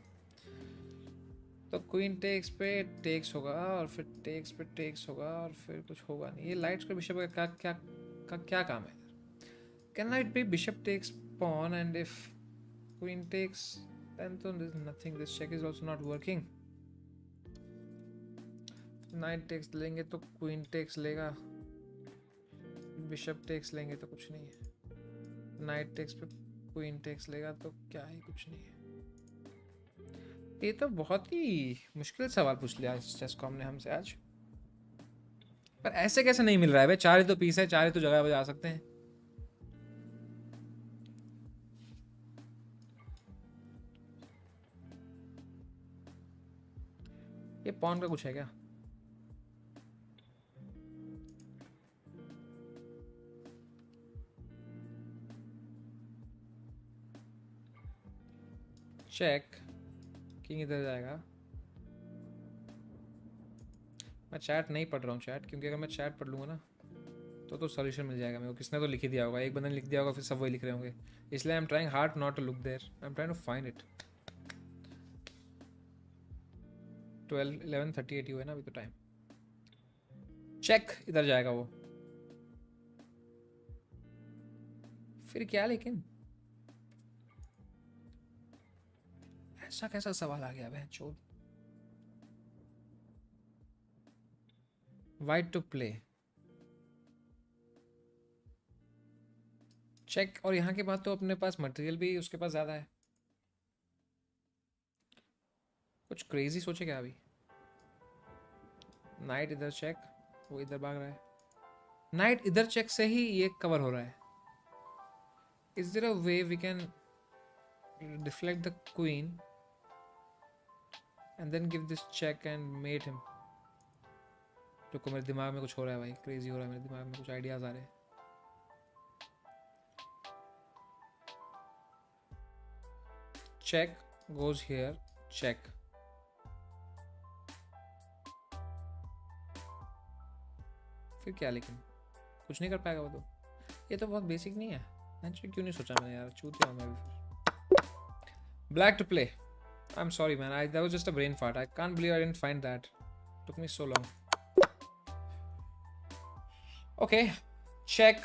Speaker 1: तो क्वीन टेक्स पे टेक्स होगा और फिर टेक्स पे टेक्स होगा और फिर कुछ होगा नहीं. ये लाइट्स का बिशप का क्या काम है? Can knight be bishop takes pawn and if queen takes then there's nothing. This check is also not working. Knight takes लेंगे तो queen takes लेगा. Bishop takes लेंगे तो कुछ नहीं है. Knight takes पे queen takes लेगा तो क्या है? कुछ नहीं है. ये तो बहुत ही मुश्किल सवाल पूछ लिया चेसकॉम ने हमसे आज. पर ऐसे कैसे नहीं मिल रहा है भाई? 4 ही तो पीस है, 4 ही तो जगह पे जा सकते हैं. ये पॉन का कुछ है क्या? चेक. किंग इधर जाएगा. मैं चैट नहीं पढ़ रहा हूँ चैट, क्योंकि अगर मैं चैट पढ़ लूँगा ना तो सॉल्यूशन मिल जाएगा मेरे को. किसने तो लिख ही दिया होगा. एक बंदे ने लिख दिया होगा, फिर सब वही लिख रहे होंगे. इसलिए I am trying hard not to look there. I am trying to find it. 11:38 हुए ना अभी तो टाइम. चेक इधर जाएगा वो. फिर क्या? लेकिन ऐसा कैसा सवाल आ गया बहन चोद. White to play check. और यहाँ के बाद तो अपने पास मटेरियल भी उसके पास ज्यादा है. कुछ क्रेजी सोचे क्या अभी? नाइट इधर चेक. वो इधर भाग रहा है. नाइट इधर चेक से ही ये कवर हो रहा है. Is there a way we can deflect the queen and then give this check and mate him? रुको, मेरे दिमाग में कुछ हो रहा है भाई. क्रेजी हो रहा है मेरे दिमाग में. कुछ आइडियाज आ रहे हैं. Check goes here. चेक. फिर क्या? लेकिन कुछ नहीं कर पाएगा वो तो. ये तो बहुत बेसिक नहीं है. क्यों नहीं सोचा मैंने यार? चूतिया हूँ मैं भी. फिर black to play. I am sorry man. That was just a brain fart. I can't believe I didn't find that. Took me so long. Okay, check.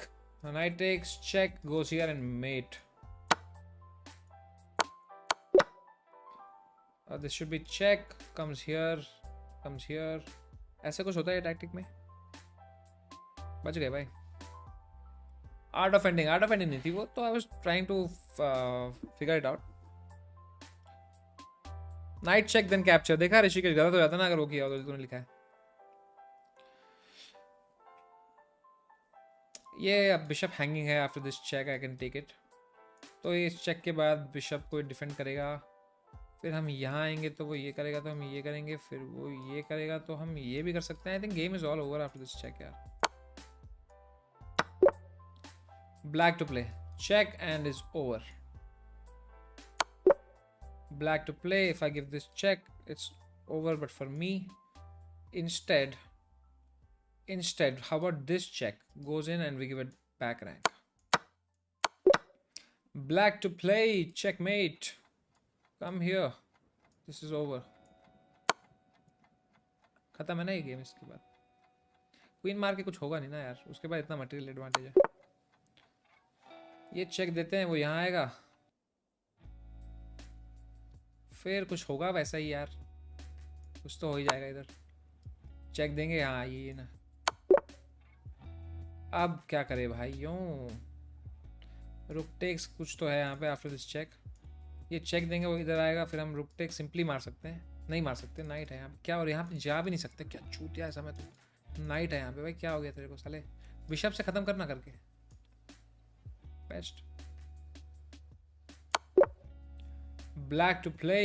Speaker 1: Knight takes. Check goes here and mate. This should be check. Comes here. Comes here. ऐसे कुछ होता है टैक्टिक में. बच गए भाई. आर्ट ऑफ एंडिंग नहीं थी वो तो. I was trying to figure it out. Knight check then capture. देखा ऋषिकेश? गलत हो जाता ना अगर वो किया हो तो. तूने लिखा है ये. अब बिशप हैंगिंग है. After this check I can take it. तो इस चेक के बाद बिशप को डिफेंड करेगा, फिर हम यहाँ आएंगे तो वो ये करेगा तो हम ये करेंगे, फिर वो ये करेगा तो हम ये भी कर सकते हैं। I think game is all over after this check यार। Black to play. Check and is over. Black to play. If I give this check, it's over. But for me, instead, how about this check goes in and we give it back rank. Black to play. Checkmate. Come here. This is over. खत्म है ना ये गेम। इसके बाद क्वीन मार के कुछ होगा नहीं ना यार, उसके बाद इतना मटेरियल एडवांटेज है। ये चेक देते हैं, वो यहाँ आएगा, फिर कुछ होगा वैसा ही यार, कुछ तो हो ही जाएगा। इधर चेक देंगे, हाँ ये ना। अब क्या करे भाइयों, रुक टेक्स कुछ तो है यहाँ पे आफ्टर दिस चेक। ये चेक देंगे, वो इधर आएगा, फिर हम रुक टेक्स सिंपली मार सकते हैं, नहीं मार सकते, नाइट है यहाँ पे क्या। और यहाँ पे जा भी नहीं सकते, क्या चूतिया है समय तो। नाइट है यहाँ पे भाई, क्या हो गया तेरे को साले, बिशप से खत्म करना करके। Best. Black to play.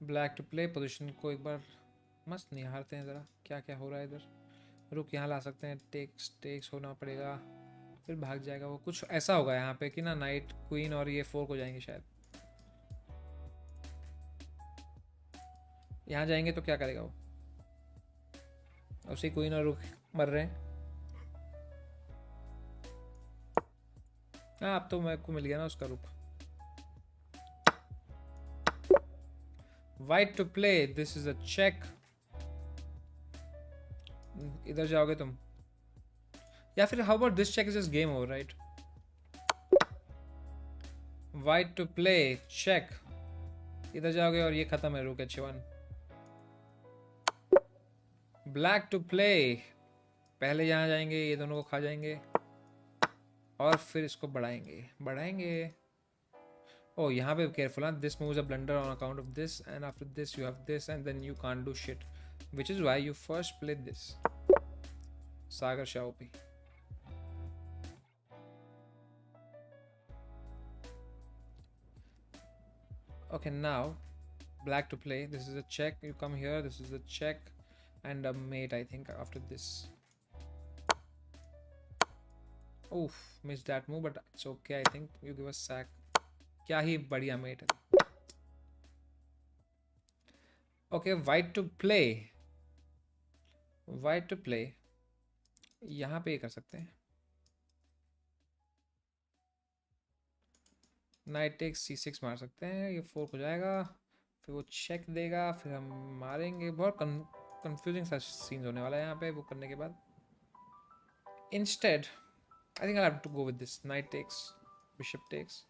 Speaker 1: Black to play. Position को एक बार मस्त निहारते हैं जरा, क्या क्या हो रहा है इधर। रुक यहाँ ला सकते हैं, टेक्स टेक्स होना पड़ेगा, फिर भाग जाएगा वो। कुछ ऐसा होगा यहाँ पे कि ना नाइट क्वीन और ये फोर्क हो जाएंगे शायद। यहाँ जाएंगे तो क्या करेगा वो, उसी क्वीन और रुक मर रहे हैं। हाँ अब तो मेरे को मिल गया ना उसका रुक। White to play. This is a check. इधर जाओगे तुम, या फिर how about this check is just game over right. White to play check. इधर जाओगे और ये खत्म है, रुक H1। Black to play. पहले यहाँ जाएंगे, ये दोनों को खा जाएंगे और फिर इसको बढ़ाएंगे। ओ यहाँ पे केयरफुल हाँ, this moves a blunder on account of this and after this you have this and then you can't do shit, which is why you first play this. Sagar शाओपी। Okay, now black to play. This is a check. You come here. This is a check and a mate, I think, after this. Oof, missed that move, but it's okay. I think you give a sack. क्या ही बढ़िया mate है. Okay, white to play. White to play. यहाँ पे ये कर सकते हैं. नाइट टेक्स C6 मार सकते हैं, ये फोर्क हो जाएगा, फिर वो चेक देगा, फिर हम मारेंगे। बहुत कंफ्यूजिंग सा सीन होने वाला है यहाँ पे वो करने के बाद। Instead I think I have to go with this knight takes bishop takes.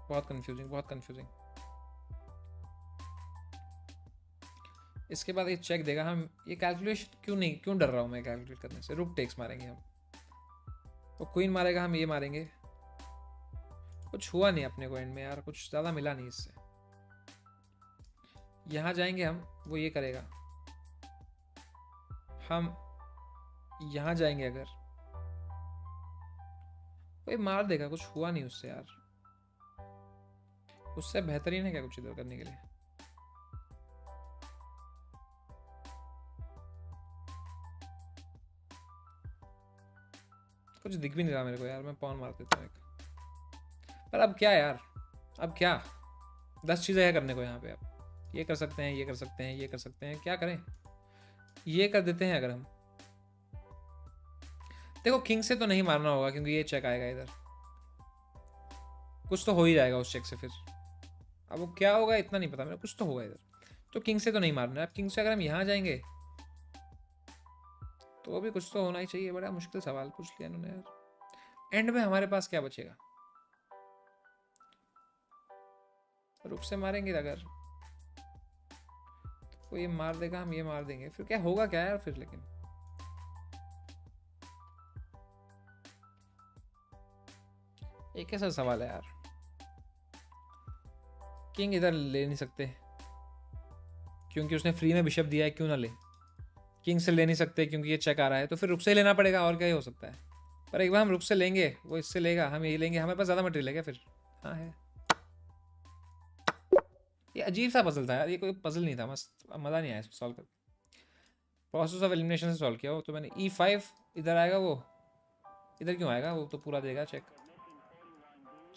Speaker 1: बहुत कंफ्यूजिंग। इसके बाद ये चेक देगा, हम ये कैलकुलेशन क्यों डर रहा हूँ मैं कैलकुलेट करने से। रुक टेक्स मारेंगे हम, वो क्वीन मारेगा, हम ये मारेंगे। कुछ हुआ नहीं अपने को एंड में यार, कुछ ज़्यादा मिला नहीं इससे। यहाँ जाएंगे हम, वो ये करेगा, हम यहाँ जाएंगे अगर, वो ये मार देगा। कुछ हुआ नहीं उससे यार, उससे बेहतरीन है क्या कुछ इधर करने के लिए। कुछ दिख भी नहीं रहा मेरे को यार, मैं पॉन मार देता हूँ एक। पर अब क्या यार, अब क्या 10 चीज़ें हैं करने को यहाँ पे। अब ये कर सकते हैं, ये कर सकते हैं, ये कर सकते हैं, क्या करें। ये कर देते हैं अगर हम। देखो किंग से तो नहीं मारना होगा क्योंकि ये चेक आएगा इधर, कुछ तो हो ही जाएगा उस चेक से। फिर अब वो क्या होगा इतना नहीं पता मेरे, कुछ तो होगा इधर। तो किंग से तो नहीं मारना है। अब किंग से अगर हम यहाँ जाएंगे तो वो भी कुछ तो होना ही चाहिए। बड़ा मुश्किल सवाल पूछ लिया इन्होंने यार। एंड में हमारे पास क्या बचेगा। रुक से मारेंगे अगर, वो ये मार देगा, हम ये मार देंगे, फिर क्या होगा क्या यार फिर। लेकिन एक ऐसा सवाल है यार, किंग इधर ले नहीं सकते क्योंकि उसने फ्री में बिशप दिया है, क्यों ना ले। किंग से ले नहीं सकते क्योंकि ये चेक आ रहा है, तो फिर रुक से ही लेना पड़ेगा, और क्या ही हो सकता है। पर एक बार हम रुक से लेंगे, वो इससे लेगा, हम ये लेंगे, हमारे पास ज़्यादा मटेरियल है क्या फिर? हाँ है। ये अजीब सा पजल था यार, ये कोई पजल नहीं था, मस्त मज़ा नहीं आया इसको सॉल्व कर। प्रोसेस ऑफ एलिमिनेशन से सॉल्व किया वो तो मैंने। E5 इधर आएगा, वो इधर क्यों आएगा? वो तो पूरा देगा चेक,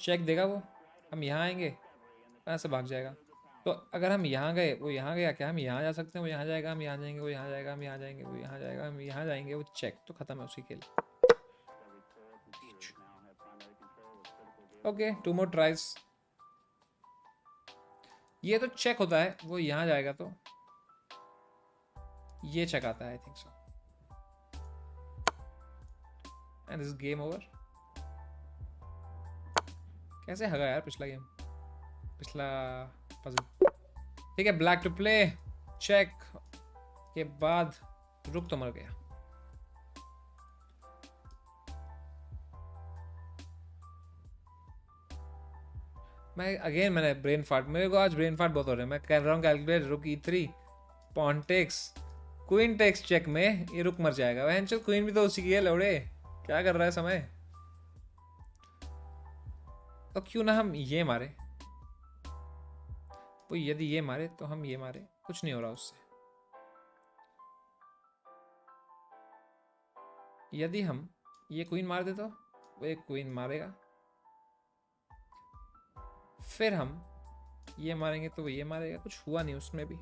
Speaker 1: चेक देगा वो। हम यहाँ आएंगे, कहाँ से भाग जाएगा? तो अगर हम यहाँ गए, वो यहाँ गया, क्या हम यहाँ जा सकते हैं? वो यहाँ जाएगा, हम यहाँ जाएंगे, वो यहाँ जाएगा, हम यहाँ जाएंगे, वो यहाँ जाएगा, हम यहाँ जाएंगे, वो चेक तो खत्म है उसी खेल। Okay, 2 more tries. ये तो चेक होता है, वो यहाँ जाएगा तो ये चेक आता है, I think so. And this game over. कैसे हगा यार पिछला गेम, पिछला पजल। ठीक है, ब्लैक टू प्ले। चेक के बाद रुक तो मर गया। मैंने ब्रेन फार्ट, मेरे को आज ब्रेन फार्ट बहुत हो रहा है। मैं कर रहा हूँ कैलकुलेट, रुक E3 pawn takes, queen takes check में, ये रुक मर जाएगा। वह चल क्वीन भी तो उसी की है लौड़े, क्या कर रहा है समय। तो क्यों ना हम ये मारे, वो यदि ये मारे तो हम ये मारे, कुछ नहीं हो रहा उससे। यदि हम ये क्वीन मार दे तो वो एक क्वीन मारेगा, फिर हम ये मारेंगे तो वो ये मारेगा, कुछ हुआ नहीं उसमें भी।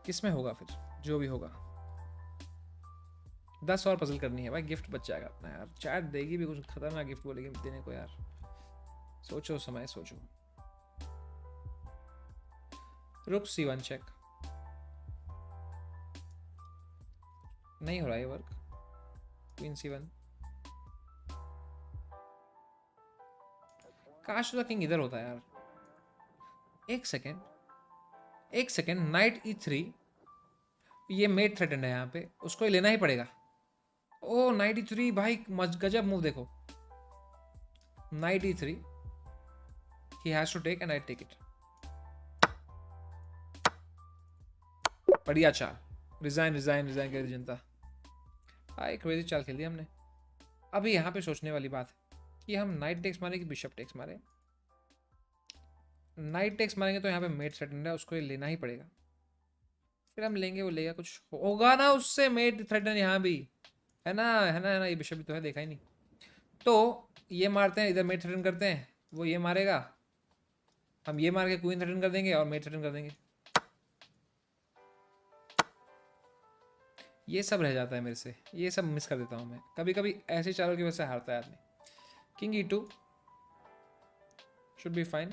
Speaker 1: किसमें होगा फिर? जो भी होगा। 10 और पजल करनी है भाई, गिफ्ट बच जाएगा अपना यार। चैट देगी भी कुछ खतरनाक गिफ्ट बोलेगी देने को यार। सोचो समय, सोचो। रुक C1 चेक, नहीं हो रहा है वर्क। क्वीन C1, काश तो किंग इधर होता यार। एक सेकेंड, नाइट E3, ये मेट थ्रेटेंड है यहाँ पे, उसको ही लेना ही पड़ेगा। ओ नाइट E3 भाई, गजब मूव देखो। Night E3, he has to take and I take it। बढ़िया चाल, रिजाइन कर जनता। एक क्रेजी चाल खेल दी हमने। अभी यहाँ पे सोचने वाली बात है कि हम नाइट टेक्स मारे कि बिशप टेक्स मारे। नाइट टेक्स मारेंगे तो यहाँ पे मेट थ्रेटेंड है, उसको ये लेना ही पड़ेगा। फिर हम लेंगे, वो लेगा, कुछ होगा ना उससे। मेट थ्रेटेंड यहाँ भी है ना, ये बिशप भी तो है, देखा ही नहीं। तो ये मारते हैं, इधर मेट थ्रेटन करते हैं, वो ये मारेगा, हम ये मार के क्वीन थ्रेटन कर देंगे और मेट थ्रेटन कर देंगे। ये सब रह जाता है मेरे से, ये सब मिस कर देता हूँ मैं कभी कभी। ऐसे चारों की वजह से हारता है आदमी। King E2 should be fine।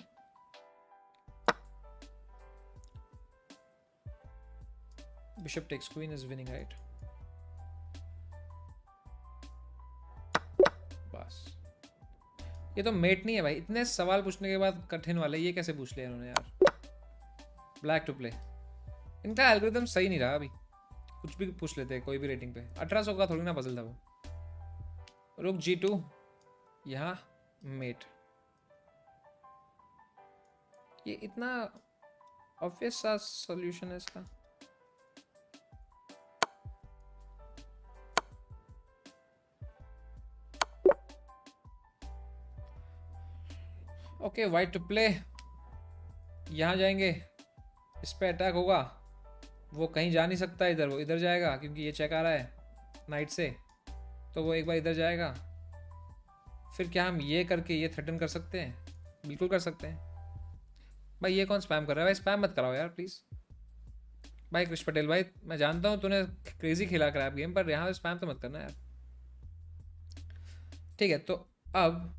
Speaker 1: Bishop takes queen is winning, right? बस ये तो मेट नहीं है भाई। इतने सवाल पूछने के बाद कठिन वाले ये कैसे पूछ लिया इन्होंने यार। ब्लैक टू प्ले, इनका एल्गोरिथम सही नहीं रहा। अभी कुछ भी पूछ लेते हैं कोई भी रेटिंग पे। 1800 का थोड़ी ना पजल था वो। रुक G2, यहाँ मेट। ये इतना ऑब्वियस सा सॉल्यूशन है इसका। ओके, वाइट टू प्ले, यहाँ जाएंगे, इस पे अटैक होगा, वो कहीं जा नहीं सकता इधर, वो इधर जाएगा क्योंकि ये चेक आ रहा है नाइट से, तो वो एक बार इधर जाएगा। फिर क्या हम ये करके ये थ्रेटन कर सकते हैं? बिल्कुल कर सकते हैं भाई। ये कौन स्पैम कर रहा है भाई? स्पैम मत कराओ यार प्लीज़ भाई। कृष पटेल भाई, मैं जानता हूँ तूने क्रेजी खेला क्रैप गेम, पर यहाँ स्पैम तो मत करना यार। ठीक है, तो अब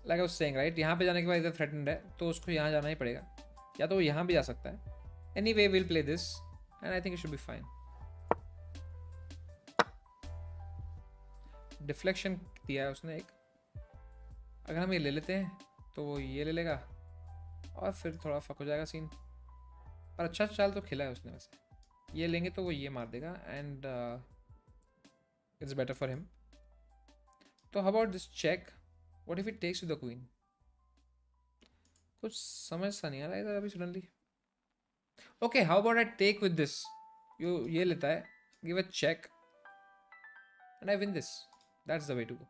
Speaker 1: like I was saying right, यहाँ पे जाने के बाद इधर थ्रेटन्ड है तो उसको यहाँ जाना ही पड़ेगा, या तो वो यहाँ भी जा सकता है। Anyway will play this and I think it should be fine. Deflection दिया है उसने एक, अगर हम ये ले लेते हैं तो वो ये ले लेगा और फिर थोड़ा फक हो जाएगा सीन। पर अच्छा चाल तो खेला है उसने वैसे। ये लेंगे तो वो ये मार देगा and it's better for him. तो how about this check? What if it takes with the queen? कुछ समझ सा नहीं आ रहा इधर अभी suddenly. Okay, how about I take with this ये लेता है, give a check and I win this. That's the way to go.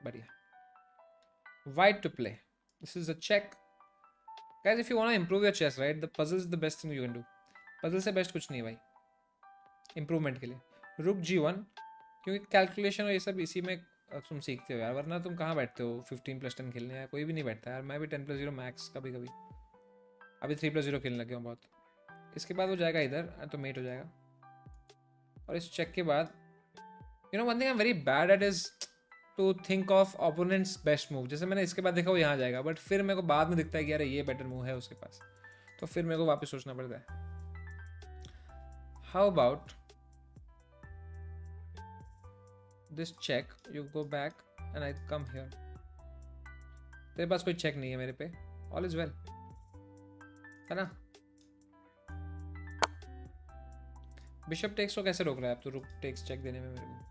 Speaker 1: बढ़िया. White to play. This is a check. Guys, if you want to improve your chess, right, the puzzle is the best thing you can do. Puzzle से best कुछ नहीं है भाई improvement के लिए. Rook G1, क्योंकि कैलकुलेशन और ये सब इसी में तुम सीखते हो यार, वरना तुम कहाँ बैठते हो 15+10 खेलने. यार कोई भी नहीं बैठता यार. मैं भी 10+0 मैक्स कभी कभी. अभी 3+0 खेलने लगे हूँ बहुत. इसके बाद वो जाएगा इधर तो मेट हो जाएगा. और इस चेक के बाद you know one thing I am very bad at is to think of opponent's best move. जैसे मैंने इसके बाद देखा वो यहाँ जाएगा, बट फिर मेरे को बाद में दिखता है कि यार ये बेटर मूव है उसके पास, तो फिर मेरे को वापस सोचना पड़ता है. How about this check, you go back and I come here. तेरे पास कोई चेक नहीं है मेरे पे, ऑल इज वेल है ना. बिशप टेक्स को कैसे रोक रहा है अब तो, रुक टेक्स चेक देने में मेरे को,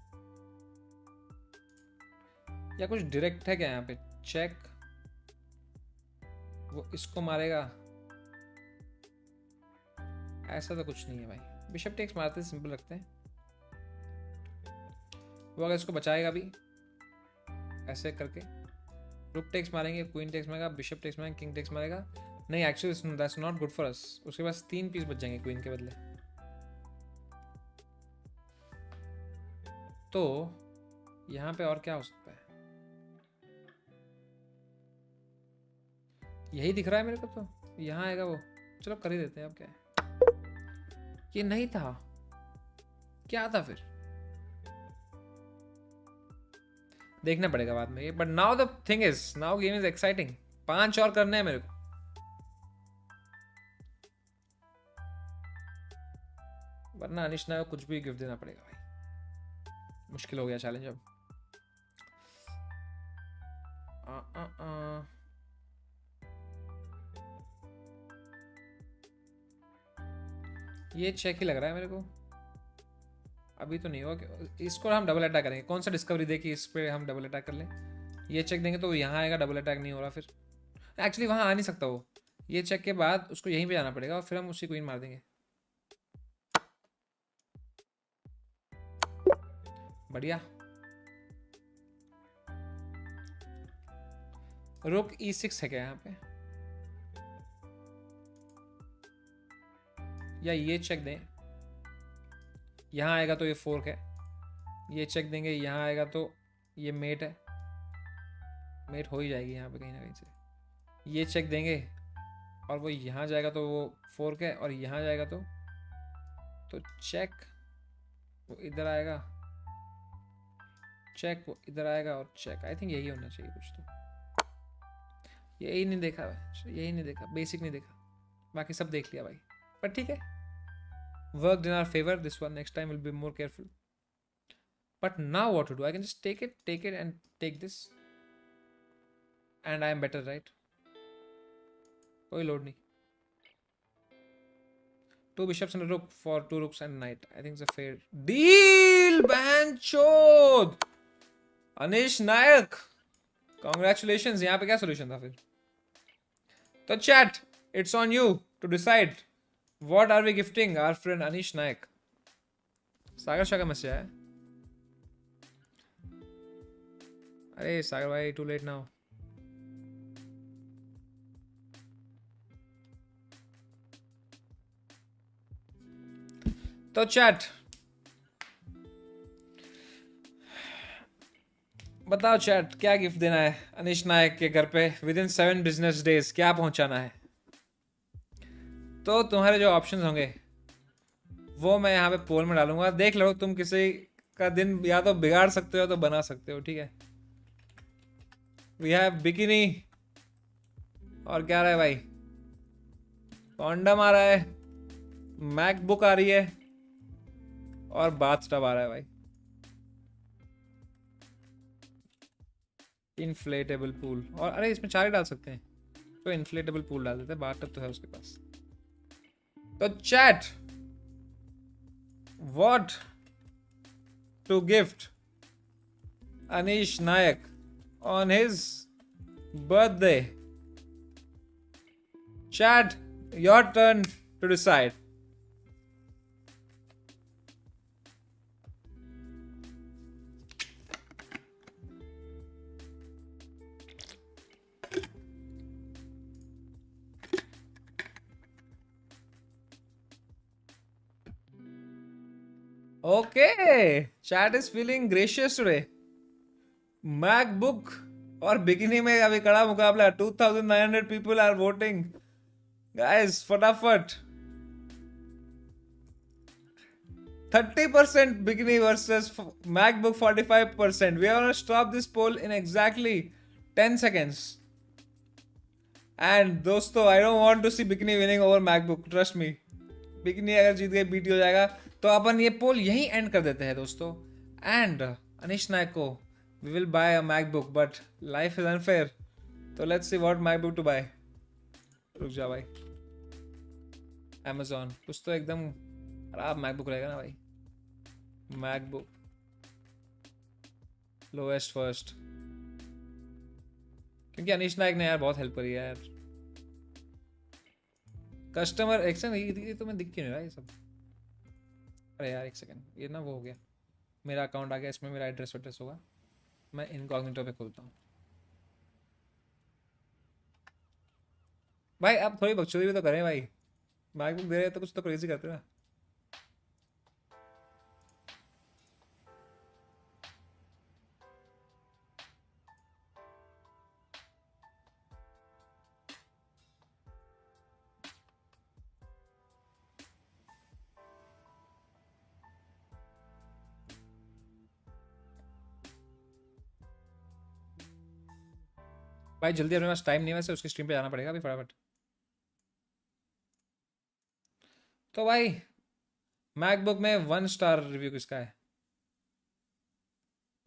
Speaker 1: या कुछ डायरेक्ट है क्या यहाँ पे. चेक, वो इसको मारेगा, ऐसा तो कुछ नहीं है भाई. बिशप टेक्स मारते हैं, सिंपल रखते हैं. वो अगर इसको बचाएगा भी ऐसे करके, रुक टेक्स मारेंगे, क्वीन टेक्स मारेगा, बिशप टेक्स मारेगा, किंग टेक्स मारेगा. नहीं actually that's not good for us. उसके पास 3 पीस बच जाएंगे क्वीन के बदले. तो यहाँ पे और क्या हो सकता है, यही दिख रहा है मेरे को. तो यहाँ आएगा वो, चलो कर ही देते हैं. अब क्या है, ये नहीं था, क्या था फिर देखना पड़ेगा बाद में ये. But now the thing is, now game is exciting. 5 और करने हैं मेरे को. वरना अनिश नायक कुछ भी गिफ्ट देना पड़ेगा भाई. मुश्किल हो गया चैलेंज अब. ये चेक ही लग रहा है मेरे को. अभी तो नहीं होगा. इसको हम डबल अटैक करेंगे. कौन सा डिस्कवरी दे कि इस पे हम डबल अटैक कर लें. ये चेक देंगे तो यहाँ आएगा, डबल अटैक नहीं हो रहा. फिर एक्चुअली वहाँ आ नहीं सकता वो. ये चेक के बाद उसको यहीं पे जाना पड़ेगा और फिर हम उसी क्वीन मार देंगे. बढ़िया. रुक E6 है क्या यहाँ पे, या ये चेक दें. यहाँ आएगा तो ये फोर्क है. ये चेक देंगे, यहाँ आएगा तो ये मेट है. मेट हो ही जाएगी यहाँ पे कहीं ना कहीं से. ये चेक देंगे और वो यहाँ जाएगा तो वो फोर्क है, और यहाँ जाएगा तो चेक, वो इधर आएगा, चेक, वो इधर आएगा और चेक. आई थिंक यही होना चाहिए कुछ. तो यही नहीं देखा, यही नहीं देखा, बेसिक नहीं देखा. बाकी सब देख लिया भाई. पर ठीक है, worked in our favor. This one next time will be more careful. But now what to do? I can just take it and take this, and I am better, right? कोई लोड नहीं. 2 bishops and a rook for 2 rooks and a knight. I think it's a fair deal. Banchod, Anish Nayak, congratulations. यहाँ पे क्या solution था फिर. तो chat, it's on you to decide. What are we gifting our friend Anish Naik? सागर शाह का मैसेज है. अरे सागर भाई, too late now. तो चैट बताओ, चैट क्या गिफ्ट देना है अनिश नायक के घर पे विद इन 7 बिजनेस डेज. क्या पहुंचाना है. तो तुम्हारे जो ऑप्शंस होंगे वो मैं यहाँ पे पोल में डालूंगा. देख लो, तुम किसी का दिन या तो बिगाड़ सकते हो तो बना सकते हो. ठीक है. वी हैव बिकिनी, और क्या रहा है भाई, कॉन्डम आ रहा है, मैकबुक आ रही है, और बाथ टब आ रहा है भाई. इन्फ्लेटेबल पूल, और अरे इसमें 4 ही डाल सकते हैं तो इन्फ्लेटेबल पूल डाल देते हैं. बाथ टब तो है उसके पास. तो chat, what to gift Anish Nayak on his birthday. Chat, your turn to decide. Okay, chat is feeling gracious today. MacBook और बिकिनी में अभी कड़ा मुकाबला. 2,900 people are voting. Guys, फटाफट. 30% bikini versus MacBook 45%. We are gonna stop this poll in exactly 10 seconds. And दोस्तों, I don't want to see bikini winning over MacBook. Trust me. Bikini अगर जीत गई बीटी हो जाएगा. तो अपन ये पोल यहीं एंड कर देते हैं दोस्तों. एंड अनिश नायक को we will buy a MacBook but life is unfair. तो let's see what MacBook to buy. रुक जा भाई. Amazon कुछ तो एकदम खराब मैकबुक रहेगा ना भाई. मैकबुक लोएस्ट फर्स्ट, क्योंकि अनिश नायक ने यार बहुत हेल्प करी है यार. कस्टमर एक्शन ये तो मैं दिख क्यों नहीं रहा ये सब. अरे यार एक सेकंड, ये ना वो हो गया. मेरा अकाउंट आ गया, इसमें मेरा एड्रेस वड्रेस होगा. मैं इनकॉग्निटो पे खोलता हूँ. भाई आप थोड़ी बकचोदी भी तो करें भाई. मैकबुक दे रहे हैं तो कुछ तो क्रेजी करते ना. भाई जल्दी, अपने पास टाइम नहीं है वैसे. उसकी स्ट्रीम पे जाना पड़ेगा अभी फटाफट. तो भाई मैकबुक में 1 स्टार रिव्यू किसका है?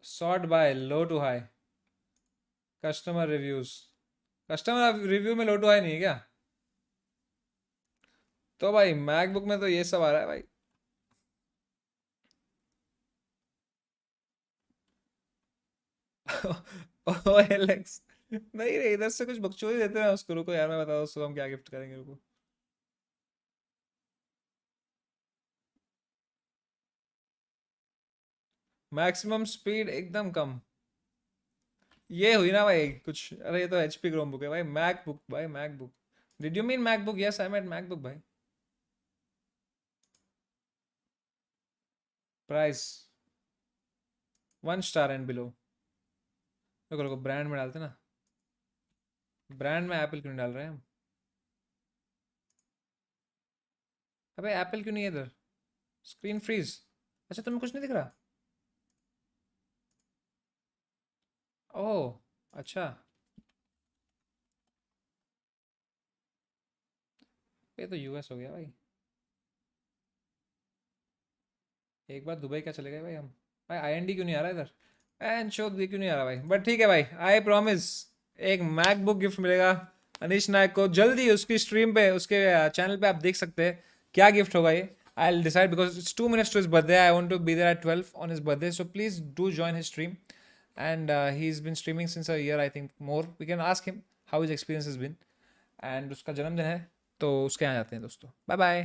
Speaker 1: Sort by low to high. Customer reviews. Customer review में लो टू हाई नहीं है क्या? तो भाई मैकबुक में तो ये सब आ रहा है भाई. OLX नहीं रे, इधर से कुछ बकचोदी देते हैं उसको. रुको यार मैं बता दूं उसको हम क्या गिफ्ट करेंगे. रुको. मैक्सिमम स्पीड एकदम कम. ये हुई ना भाई कुछ. अरे ये तो HP क्रोमबुक है भाई. मैकबुक भाई, MacBook. Did you mean MacBook? Yes I meant MacBook भाई. Price 1 star and below. रुको रुको, ब्रांड में डालते ना. ब्रांड में एप्पल क्यों नहीं डाल रहे हैं हम? अबे एप्पल क्यों नहीं है इधर? Screen freeze. अच्छा तुम्हें कुछ नहीं दिख रहा? ओह अच्छा. ये तो US हो गया भाई. एक बार दुबई क्या चले गए भाई हम. भाई IND क्यों नहीं आ रहा इधर? एंड शो क्यों नहीं आ रहा भाई. बट ठीक है भाई, आई प्रॉमिस एक मैकबुक गिफ्ट मिलेगा अनिश नायक को जल्दी. उसकी स्ट्रीम पे, उसके चैनल पे आप देख सकते हैं क्या गिफ्ट होगा ये. I'll decide because it's 2 minutes to his birthday. I want to be there at 12 on his birthday. So please do join his stream. And he's been streaming since a year, I think more. We can ask him how his experience has been. And उसका जन्मदिन है तो उसके यहाँ जाते हैं दोस्तों. Bye bye.